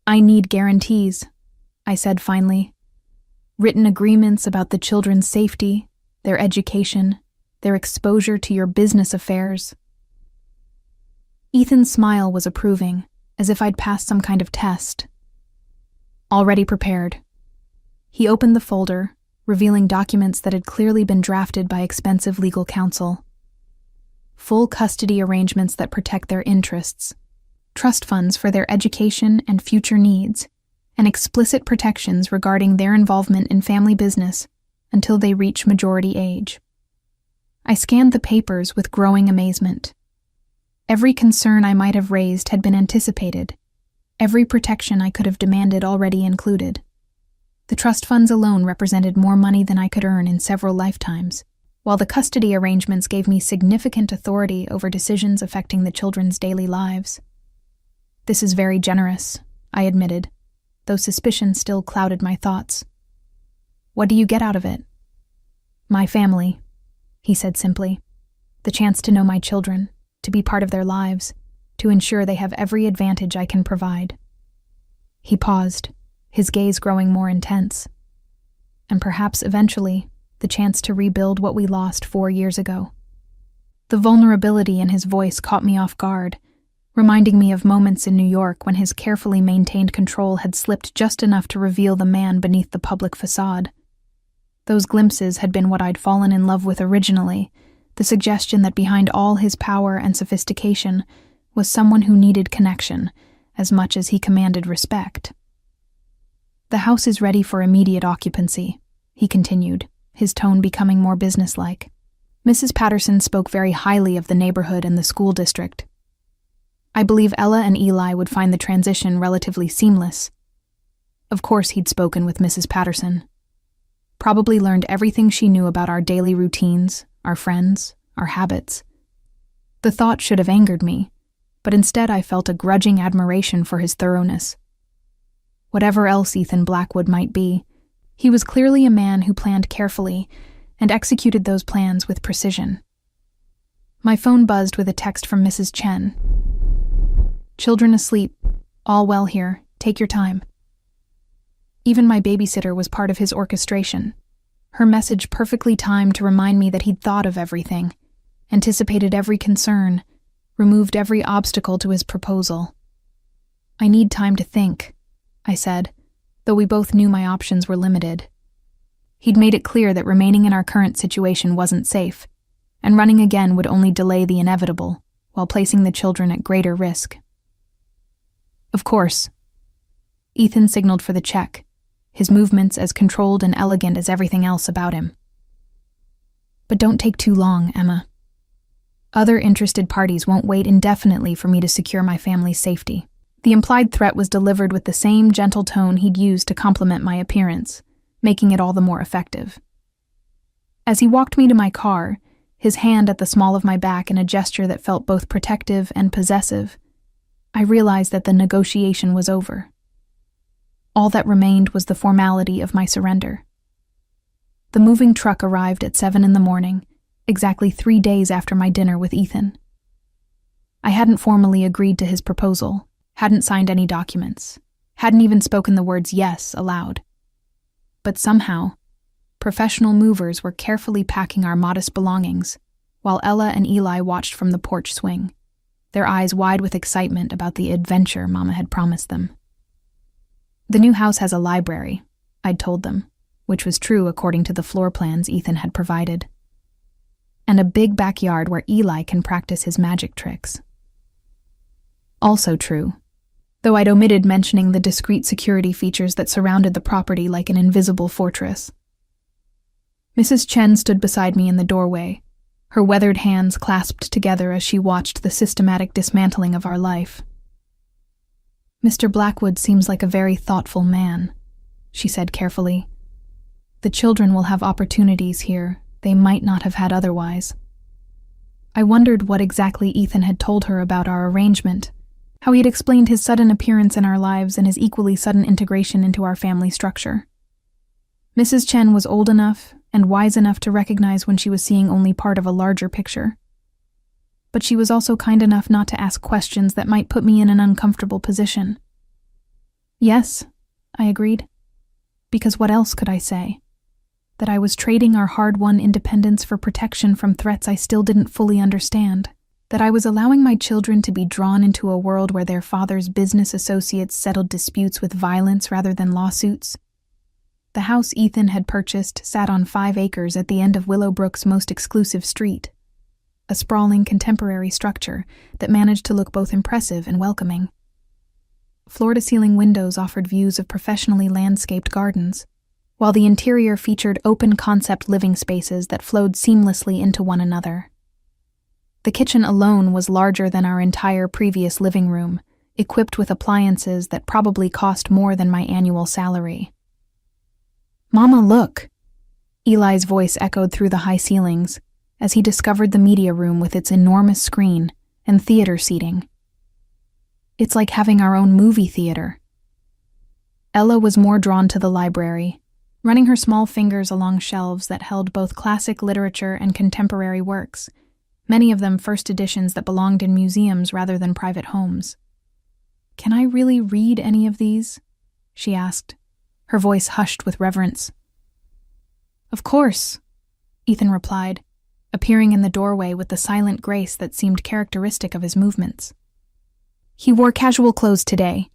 I need guarantees, I said finally. Written agreements about the children's safety, their education, their exposure to your business affairs. Ethan's smile was approving, as if I'd passed some kind of test. Already prepared. He opened the folder, revealing documents that had clearly been drafted by expensive legal counsel. Full custody arrangements that protect their interests, trust funds for their education and future needs, and explicit protections regarding their involvement in family business until they reach majority age. I scanned the papers with growing amazement. Every concern I might have raised had been anticipated. Every protection I could have demanded already included. The trust funds alone represented more money than I could earn in several lifetimes, while the custody arrangements gave me significant authority over decisions affecting the children's daily lives. This is very generous, I admitted, though suspicion still clouded my thoughts. What do you get out of it? My family, he said simply. The chance to know my children, to be part of their lives, to ensure they have every advantage I can provide. He paused, his gaze growing more intense. And perhaps eventually, the chance to rebuild what we lost 4 years ago. The vulnerability in his voice caught me off guard, reminding me of moments in New York when his carefully maintained control had slipped just enough to reveal the man beneath the public facade. Those glimpses had been what I'd fallen in love with originally, the suggestion that behind all his power and sophistication was someone who needed connection as much as he commanded respect. The house is ready for immediate occupancy, he continued, his tone becoming more businesslike. Mrs. Patterson spoke very highly of the neighborhood and the school district. I believe Ella and Eli would find the transition relatively seamless. Of course he'd spoken with Mrs. Patterson. Probably learned everything she knew about our daily routines, our friends, our habits. The thought should have angered me, but instead I felt a grudging admiration for his thoroughness. Whatever else Ethan Blackwood might be, he was clearly a man who planned carefully and executed those plans with precision. My phone buzzed with a text from Mrs. Chen. Children asleep, all well here, take your time. Even my babysitter was part of his orchestration. Her message perfectly timed to remind me that he'd thought of everything, anticipated every concern, removed every obstacle to his proposal. I need time to think, I said, though we both knew my options were limited. He'd made it clear that remaining in our current situation wasn't safe, and running again would only delay the inevitable, while placing the children at greater risk. Of course. Ethan signaled for the check, his movements as controlled and elegant as everything else about him. But don't take too long, Emma. Other interested parties won't wait indefinitely for me to secure my family's safety. The implied threat was delivered with the same gentle tone he'd used to compliment my appearance, making it all the more effective. As he walked me to my car, his hand at the small of my back in a gesture that felt both protective and possessive, I realized that the negotiation was over. All that remained was the formality of my surrender. The moving truck arrived at 7 a.m, exactly 3 days after my dinner with Ethan. I hadn't formally agreed to his proposal, hadn't signed any documents, hadn't even spoken the words yes aloud. But somehow, professional movers were carefully packing our modest belongings, while Ella and Eli watched from the porch swing, their eyes wide with excitement about the adventure Mama had promised them. The new house has a library, I'd told them, which was true according to the floor plans Ethan had provided, and a big backyard where Eli can practice his magic tricks. Also true, though I'd omitted mentioning the discreet security features that surrounded the property like an invisible fortress. Mrs. Chen stood beside me in the doorway, her weathered hands clasped together as she watched the systematic dismantling of our life. "Mr. Blackwood seems like a very thoughtful man," she said carefully. "The children will have opportunities here they might not have had otherwise." I wondered what exactly Ethan had told her about our arrangement, how he had explained his sudden appearance in our lives and his equally sudden integration into our family structure. Mrs. Chen was old enough and wise enough to recognize when she was seeing only part of a larger picture. But she was also kind enough not to ask questions that might put me in an uncomfortable position. "Yes," I agreed. Because what else could I say? That I was trading our hard-won independence for protection from threats I still didn't fully understand. That I was allowing my children to be drawn into a world where their father's business associates settled disputes with violence rather than lawsuits. The house Ethan had purchased sat on 5 acres at the end of Willowbrook's most exclusive street, a sprawling contemporary structure that managed to look both impressive and welcoming. Floor-to-ceiling windows offered views of professionally landscaped gardens, while the interior featured open-concept living spaces that flowed seamlessly into one another. The kitchen alone was larger than our entire previous living room, equipped with appliances that probably cost more than my annual salary. "Mama, look!" Eli's voice echoed through the high ceilings as he discovered the media room with its enormous screen and theater seating. "It's like having our own movie theater." Ella was more drawn to the library, running her small fingers along shelves that held both classic literature and contemporary works, many of them first editions that belonged in museums rather than private homes. "Can I really read any of these?" she asked, her voice hushed with reverence. "Of course," Ethan replied, appearing in the doorway with the silent grace that seemed characteristic of his movements. He wore casual clothes today,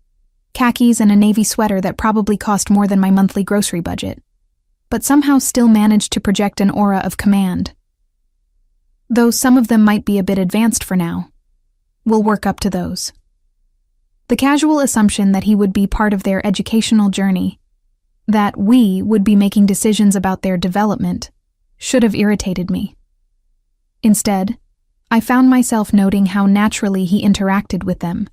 khakis and a navy sweater that probably cost more than my monthly grocery budget, but somehow still managed to project an aura of command. Though some of them might be a bit advanced for now. We'll work up to those. The casual assumption that he would be part of their educational journey, that we would be making decisions about their development, should have irritated me. Instead, I found myself noting how naturally he interacted with them,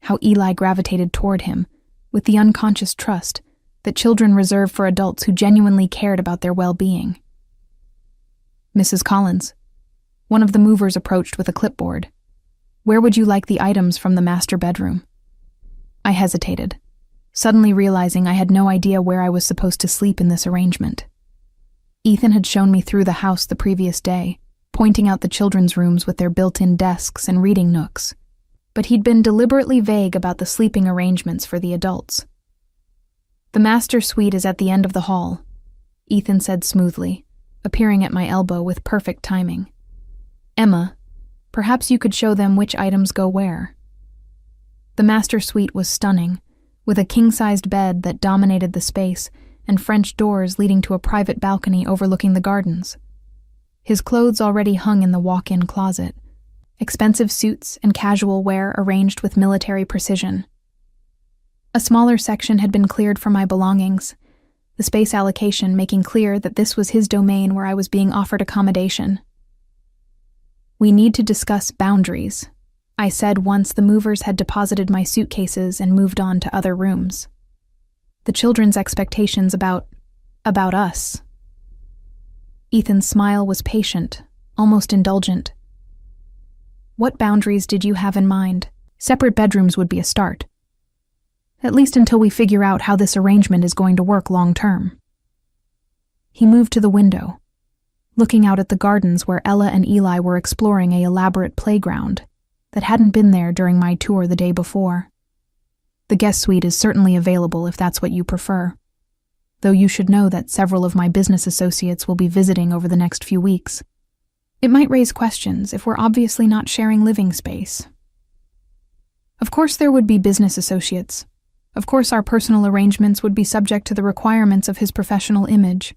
how Eli gravitated toward him, with the unconscious trust that children reserve for adults who genuinely cared about their well-being. "Mrs. Collins," one of the movers approached with a clipboard. "Where would you like the items from the master bedroom?" I hesitated, suddenly realizing I had no idea where I was supposed to sleep in this arrangement. Ethan had shown me through the house the previous day, pointing out the children's rooms with their built-in desks and reading nooks, but he'd been deliberately vague about the sleeping arrangements for the adults. "The master suite is at the end of the hall," Ethan said smoothly, appearing at my elbow with perfect timing. "Emma, perhaps you could show them which items go where." The master suite was stunning, with a king-sized bed that dominated the space and French doors leading to a private balcony overlooking the gardens. His clothes already hung in the walk-in closet, expensive suits and casual wear arranged with military precision. A smaller section had been cleared for my belongings, the space allocation making clear that this was his domain where I was being offered accommodation. "We need to discuss boundaries," I said once the movers had deposited my suitcases and moved on to other rooms. "The children's expectations about us." Ethan's smile was patient, almost indulgent. "What boundaries did you have in mind? Separate bedrooms would be a start. At least until we figure out how this arrangement is going to work long-term." He moved to the window, looking out at the gardens where Ella and Eli were exploring an elaborate playground that hadn't been there during my tour the day before. The guest suite is certainly available if that's what you prefer, though you should know that several of my business associates will be visiting over the next few weeks. It might raise questions if we're obviously not sharing living space. Of course there would be business associates. Of course our personal arrangements would be subject to the requirements of his professional image.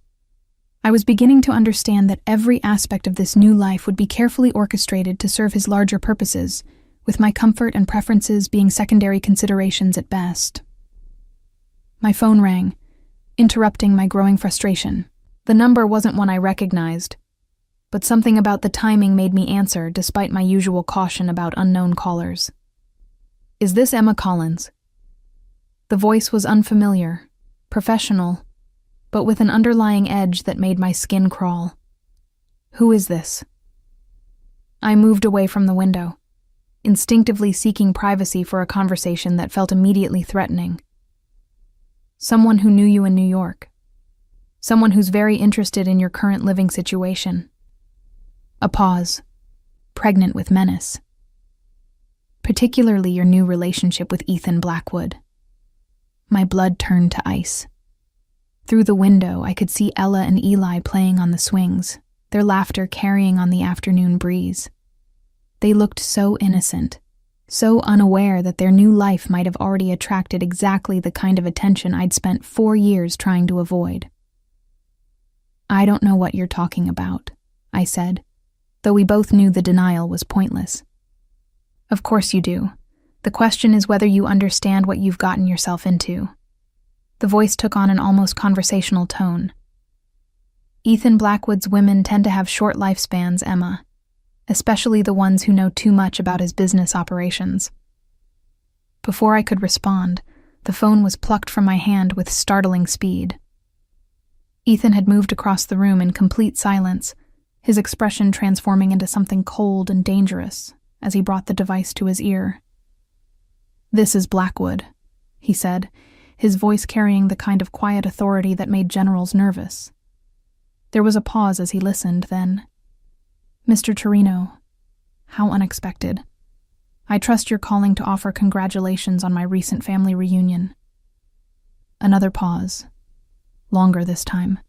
I was beginning to understand that every aspect of this new life would be carefully orchestrated to serve his larger purposes, with my comfort and preferences being secondary considerations at best. My phone rang, interrupting my growing frustration. The number wasn't one I recognized, but something about the timing made me answer despite my usual caution about unknown callers. "Is this Emma Collins?" The voice was unfamiliar, professional, but with an underlying edge that made my skin crawl. "Who is this?" I moved away from the window, instinctively seeking privacy for a conversation that felt immediately threatening. "Someone who knew you in New York. Someone who's very interested in your current living situation." A pause, pregnant with menace. "Particularly your new relationship with Ethan Blackwood." My blood turned to ice. Through the window, I could see Ella and Eli playing on the swings, their laughter carrying on the afternoon breeze. They looked so innocent, so unaware that their new life might have already attracted exactly the kind of attention I'd spent 4 years trying to avoid. "I don't know what you're talking about," I said, though we both knew the denial was pointless. "Of course you do. The question is whether you understand what you've gotten yourself into." The voice took on an almost conversational tone. "Ethan Blackwood's women tend to have short lifespans, Emma, especially the ones who know too much about his business operations." Before I could respond, the phone was plucked from my hand with startling speed. Ethan had moved across the room in complete silence, his expression transforming into something cold and dangerous as he brought the device to his ear. "This is Blackwood," he said, his voice carrying the kind of quiet authority that made generals nervous. There was a pause as he listened, then, "Mr. Torino, how unexpected. I trust you're calling to offer congratulations on my recent family reunion." Another pause, longer this time.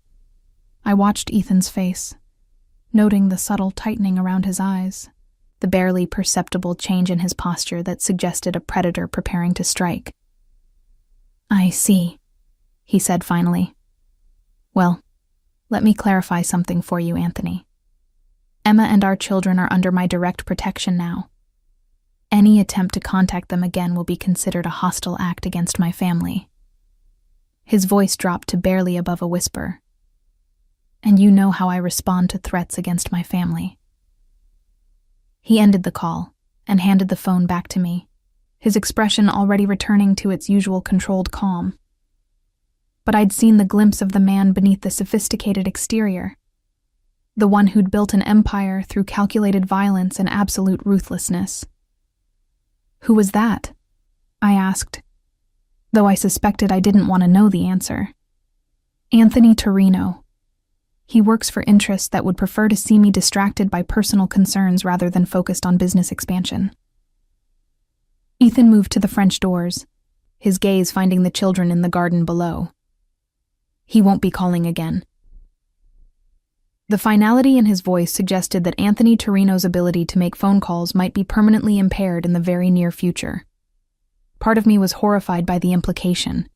I watched Ethan's face, noting the subtle tightening around his eyes, the barely perceptible change in his posture that suggested a predator preparing to strike. "I see," he said finally. "Well, let me clarify something for you, Anthony. Emma and our children are under my direct protection now. Any attempt to contact them again will be considered a hostile act against my family." His voice dropped to barely above a whisper. "And you know how I respond to threats against my family." He ended the call and handed the phone back to me, his expression already returning to its usual controlled calm. But I'd seen the glimpse of the man beneath the sophisticated exterior, the one who'd built an empire through calculated violence and absolute ruthlessness. "Who was that?" I asked, though I suspected I didn't want to know the answer. "Anthony Torino. He works for interests that would prefer to see me distracted by personal concerns rather than focused on business expansion." Ethan moved to the French doors, his gaze finding the children in the garden below. "He won't be calling again." The finality in his voice suggested that Anthony Torino's ability to make phone calls might be permanently impaired in the very near future. Part of me was horrified by the implication,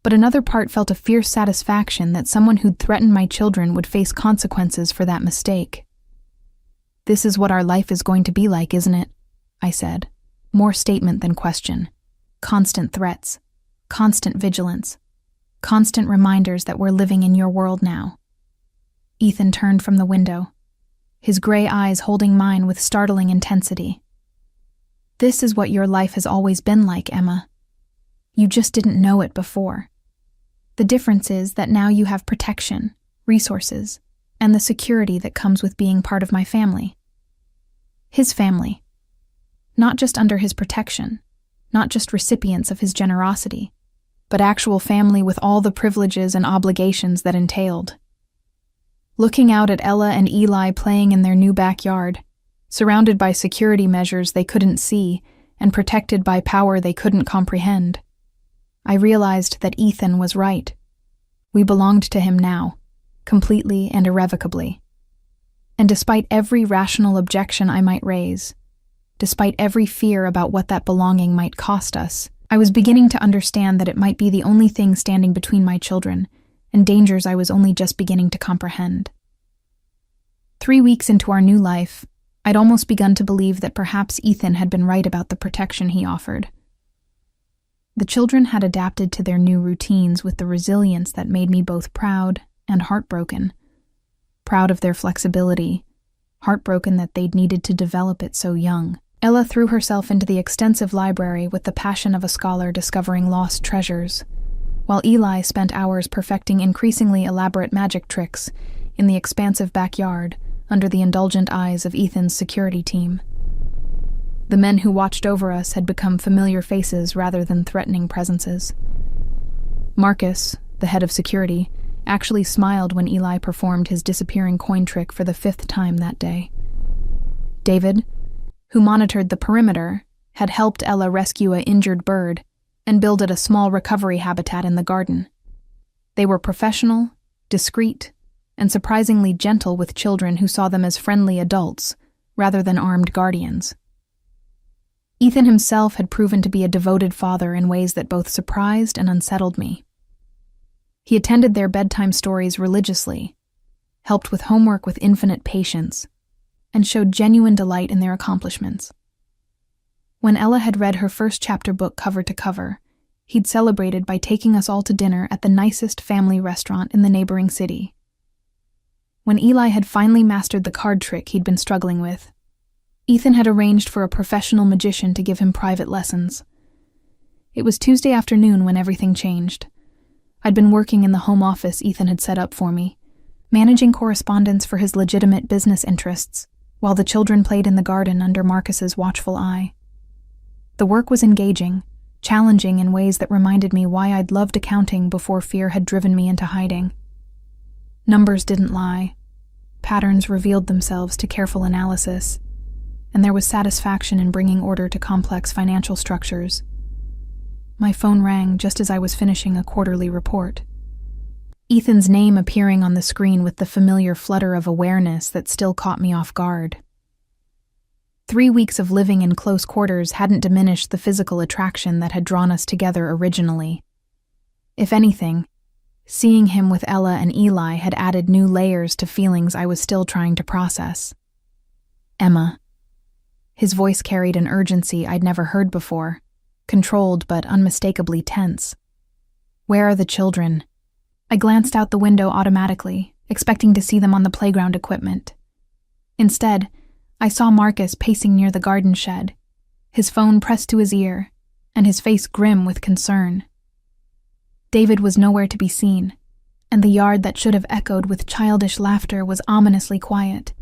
but another part felt a fierce satisfaction that someone who'd threatened my children would face consequences for that mistake. "This is what our life is going to be like, isn't it?" I said, more statement than question. "Constant threats, constant vigilance, constant reminders that we're living in your world now." Ethan turned from the window, his gray eyes holding mine with startling intensity. "This is what your life has always been like, Emma. You just didn't know it before. The difference is that now you have protection, resources, and the security that comes with being part of my family." His family. Not just under his protection, not just recipients of his generosity, but actual family with all the privileges and obligations that entailed. Looking out at Ella and Eli playing in their new backyard, surrounded by security measures they couldn't see and protected by power they couldn't comprehend, I realized that Ethan was right. We belonged to him now, completely and irrevocably. And despite every rational objection I might raise, despite every fear about what that belonging might cost us, I was beginning to understand that it might be the only thing standing between my children, and dangers I was only just beginning to comprehend. 3 weeks into our new life, I'd almost begun to believe that perhaps Ethan had been right about the protection he offered. The children had adapted to their new routines with the resilience that made me both proud and heartbroken. Proud of their flexibility, heartbroken that they'd needed to develop it so young. Ella threw herself into the extensive library with the passion of a scholar discovering lost treasures, while Eli spent hours perfecting increasingly elaborate magic tricks in the expansive backyard under the indulgent eyes of Ethan's security team. The men who watched over us had become familiar faces rather than threatening presences. Marcus, the head of security, actually smiled when Eli performed his disappearing coin trick for the 5th time that day. David, who monitored the perimeter, had helped Ella rescue an injured bird and builded a small recovery habitat in the garden. They were professional, discreet, and surprisingly gentle with children who saw them as friendly adults rather than armed guardians. Ethan himself had proven to be a devoted father in ways that both surprised and unsettled me. He attended their bedtime stories religiously, helped with homework with infinite patience, and showed genuine delight in their accomplishments. When Ella had read her first chapter book cover to cover, he'd celebrated by taking us all to dinner at the nicest family restaurant in the neighboring city. When Eli had finally mastered the card trick he'd been struggling with, Ethan had arranged for a professional magician to give him private lessons. It was Tuesday afternoon when everything changed. I'd been working in the home office Ethan had set up for me, managing correspondence for his legitimate business interests, while the children played in the garden under Marcus's watchful eye. The work was engaging, challenging in ways that reminded me why I'd loved accounting before fear had driven me into hiding. Numbers didn't lie. Patterns revealed themselves to careful analysis, and there was satisfaction in bringing order to complex financial structures. My phone rang just as I was finishing a quarterly report. Ethan's name appearing on the screen with the familiar flutter of awareness that still caught me off guard. 3 weeks of living in close quarters hadn't diminished the physical attraction that had drawn us together originally. If anything, seeing him with Ella and Eli had added new layers to feelings I was still trying to process. Emma. His voice carried an urgency I'd never heard before, controlled but unmistakably tense. Where are the children? I glanced out the window automatically, expecting to see them on the playground equipment. Instead, I saw Marcus pacing near the garden shed, his phone pressed to his ear, and his face grim with concern. David was nowhere to be seen, and the yard that should have echoed with childish laughter was ominously quiet.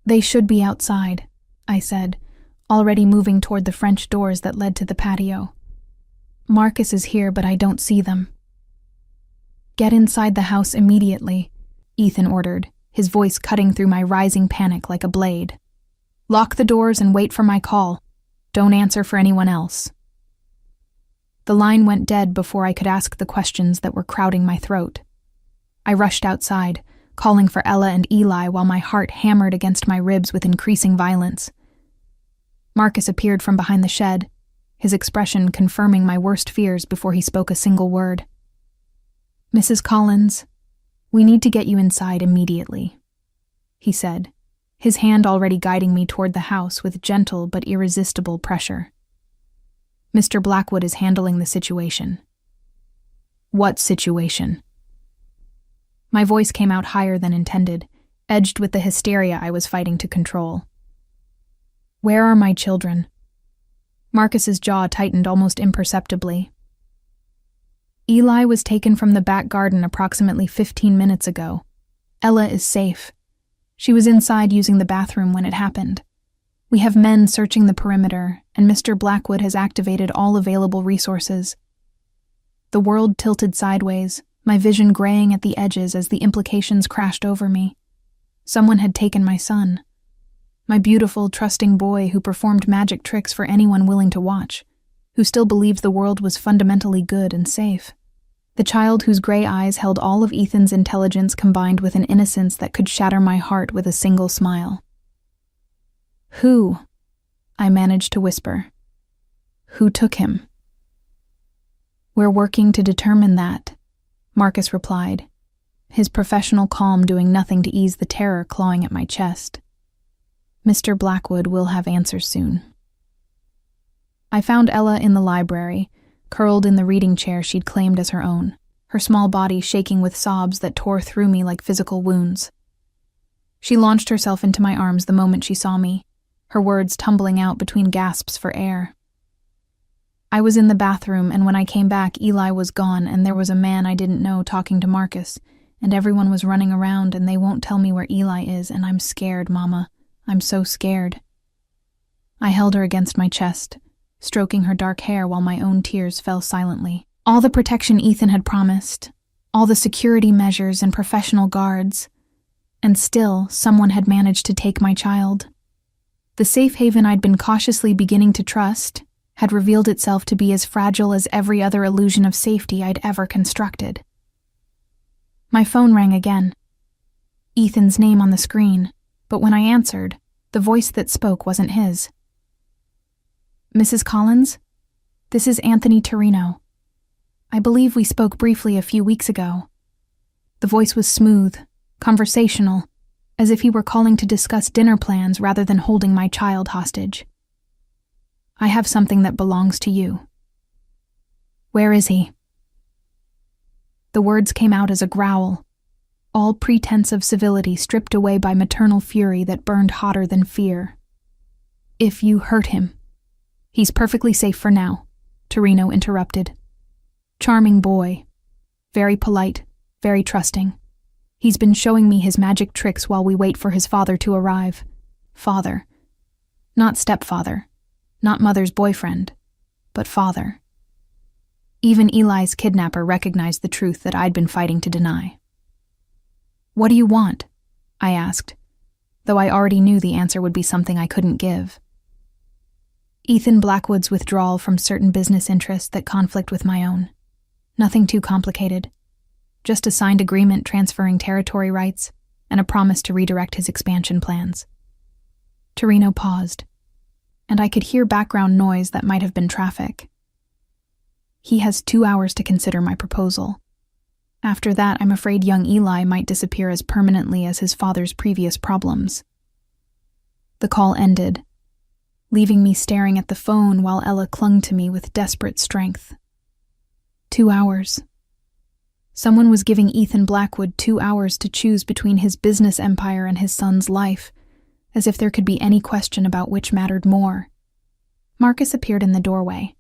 They should be outside, I said, already moving toward the French doors that led to the patio. Marcus is here, but I don't see them. Get inside the house immediately, Ethan ordered, his voice cutting through my rising panic like a blade. Lock the doors and wait for my call. Don't answer for anyone else. The line went dead before I could ask the questions that were crowding my throat. I rushed outside, calling for Ella and Eli while my heart hammered against my ribs with increasing violence. Marcus appeared from behind the shed, his expression confirming my worst fears before he spoke a single word. Mrs. Collins, we need to get you inside immediately, he said, his hand already guiding me toward the house with gentle but irresistible pressure. Mr. Blackwood is handling the situation. What situation? My voice came out higher than intended, edged with the hysteria I was fighting to control. Where are my children? Marcus's jaw tightened almost imperceptibly. Eli was taken from the back garden approximately 15 minutes ago. Ella is safe. She was inside using the bathroom when it happened. We have men searching the perimeter, and Mr. Blackwood has activated all available resources. The world tilted sideways, my vision graying at the edges as the implications crashed over me. Someone had taken my son. My beautiful, trusting boy who performed magic tricks for anyone willing to watch, who still believed the world was fundamentally good and safe. The child whose gray eyes held all of Ethan's intelligence combined with an innocence that could shatter my heart with a single smile. "Who?" I managed to whisper. "Who took him?" "We're working to determine that," Marcus replied, his professional calm doing nothing to ease the terror clawing at my chest. "Mr. Blackwood will have answers soon." I found Ella in the library, curled in the reading chair she'd claimed as her own, her small body shaking with sobs that tore through me like physical wounds. She launched herself into my arms the moment she saw me, her words tumbling out between gasps for air. I was in the bathroom, and when I came back, Eli was gone, and there was a man I didn't know talking to Marcus, and everyone was running around, and they won't tell me where Eli is, and I'm scared, Mama. I'm so scared. I held her against my chest, stroking her dark hair while my own tears fell silently. All the protection Ethan had promised, all the security measures and professional guards, and still someone had managed to take my child. The safe haven I'd been cautiously beginning to trust had revealed itself to be as fragile as every other illusion of safety I'd ever constructed. My phone rang again. Ethan's name on the screen, but when I answered, the voice that spoke wasn't his. "Mrs. Collins? This is Anthony Torino. I believe we spoke briefly a few weeks ago." The voice was smooth, conversational, as if he were calling to discuss dinner plans rather than holding my child hostage. "I have something that belongs to you." "Where is he?" The words came out as a growl, all pretense of civility stripped away by maternal fury that burned hotter than fear. "If you hurt him." "He's perfectly safe for now," Torino interrupted. "Charming boy. Very polite, very trusting. He's been showing me his magic tricks while we wait for his father to arrive. Father. Not stepfather. Not mother's boyfriend. But father." Even Eli's kidnapper recognized the truth that I'd been fighting to deny. "What do you want?" I asked, though I already knew the answer would be something I couldn't give. Ethan Blackwood's withdrawal from certain business interests that conflict with my own. Nothing too complicated. Just a signed agreement transferring territory rights and a promise to redirect his expansion plans. Torino paused, and I could hear background noise that might have been traffic. "He has 2 hours to consider my proposal. After that, I'm afraid young Eli might disappear as permanently as his father's previous problems." The call ended, leaving me staring at the phone while Ella clung to me with desperate strength. 2 hours. Someone was giving Ethan Blackwood 2 hours to choose between his business empire and his son's life, as if there could be any question about which mattered more. Marcus appeared in the doorway,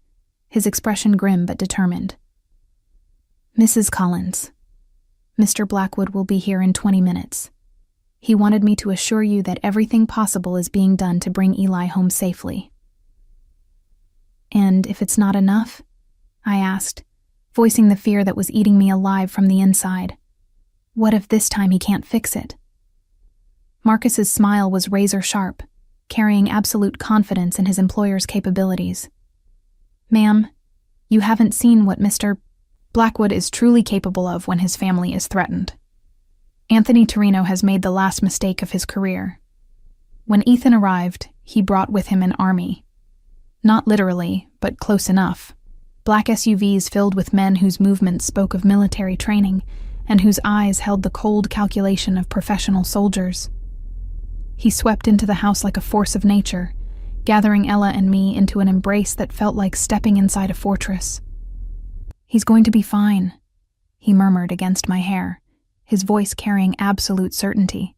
his expression grim but determined. "Mrs. Collins, Mr. Blackwood will be here in 20 minutes. He wanted me to assure you that everything possible is being done to bring Eli home safely." "And if it's not enough?" I asked, voicing the fear that was eating me alive from the inside. "What if this time he can't fix it?" Marcus's smile was razor sharp, carrying absolute confidence in his employer's capabilities. "Ma'am, you haven't seen what Mr. Blackwood is truly capable of when his family is threatened. Anthony Torino has made the last mistake of his career. When Ethan arrived, he brought with him an army. Not literally, but close enough. Black SUVs filled with men whose movements spoke of military training and whose eyes held the cold calculation of professional soldiers. He swept into the house like a force of nature, gathering Ella and me into an embrace that felt like stepping inside a fortress. "He's going to be fine," he murmured against my hair, his voice carrying absolute certainty.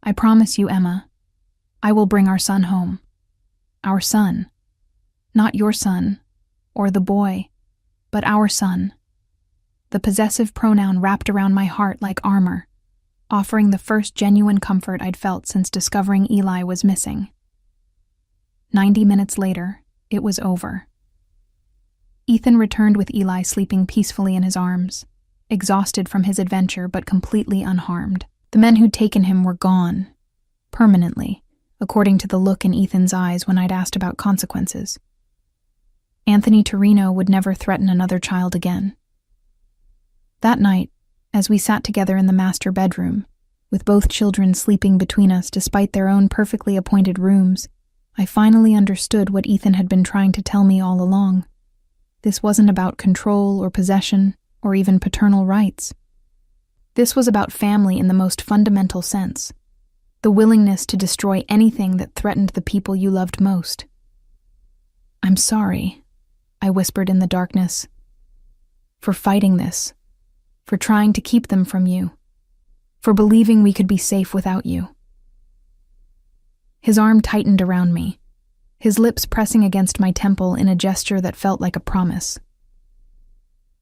"I promise you, Emma, I will bring our son home. Our son. Not your son, or the boy, but our son." The possessive pronoun wrapped around my heart like armor, offering the first genuine comfort I'd felt since discovering Eli was missing. 90 minutes later, it was over. Ethan returned with Eli sleeping peacefully in his arms, exhausted from his adventure but completely unharmed. The men who'd taken him were gone, permanently, according to the look in Ethan's eyes when I'd asked about consequences. Anthony Torino would never threaten another child again. That night, as we sat together in the master bedroom, with both children sleeping between us despite their own perfectly appointed rooms, I finally understood what Ethan had been trying to tell me all along. This wasn't about control or possession or even paternal rights. This was about family in the most fundamental sense, the willingness to destroy anything that threatened the people you loved most. "I'm sorry," I whispered in the darkness, "for fighting this, for trying to keep them from you, for believing we could be safe without you." His arm tightened around me, his lips pressing against my temple in a gesture that felt like a promise.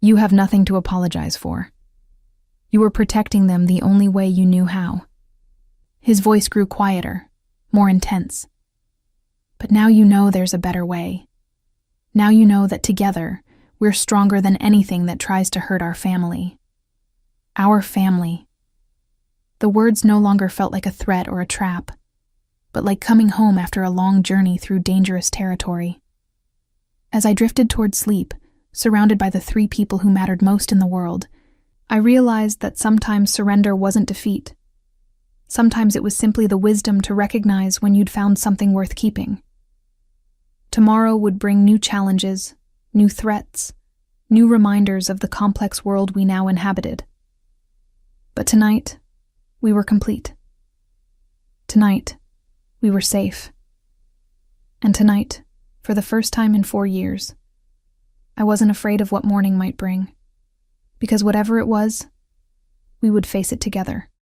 "You have nothing to apologize for. You were protecting them the only way you knew how." His voice grew quieter, more intense. "But now you know there's a better way. Now you know that together, we're stronger than anything that tries to hurt our family. Our family." The words no longer felt like a threat or a trap, but like coming home after a long journey through dangerous territory. As I drifted toward sleep, surrounded by the 3 people who mattered most in the world, I realized that sometimes surrender wasn't defeat. Sometimes it was simply the wisdom to recognize when you'd found something worth keeping. Tomorrow would bring new challenges, new threats, new reminders of the complex world we now inhabited. But tonight, we were complete. Tonight, we were safe. And tonight, for the first time in 4 years, I wasn't afraid of what morning might bring, because whatever it was, we would face it together.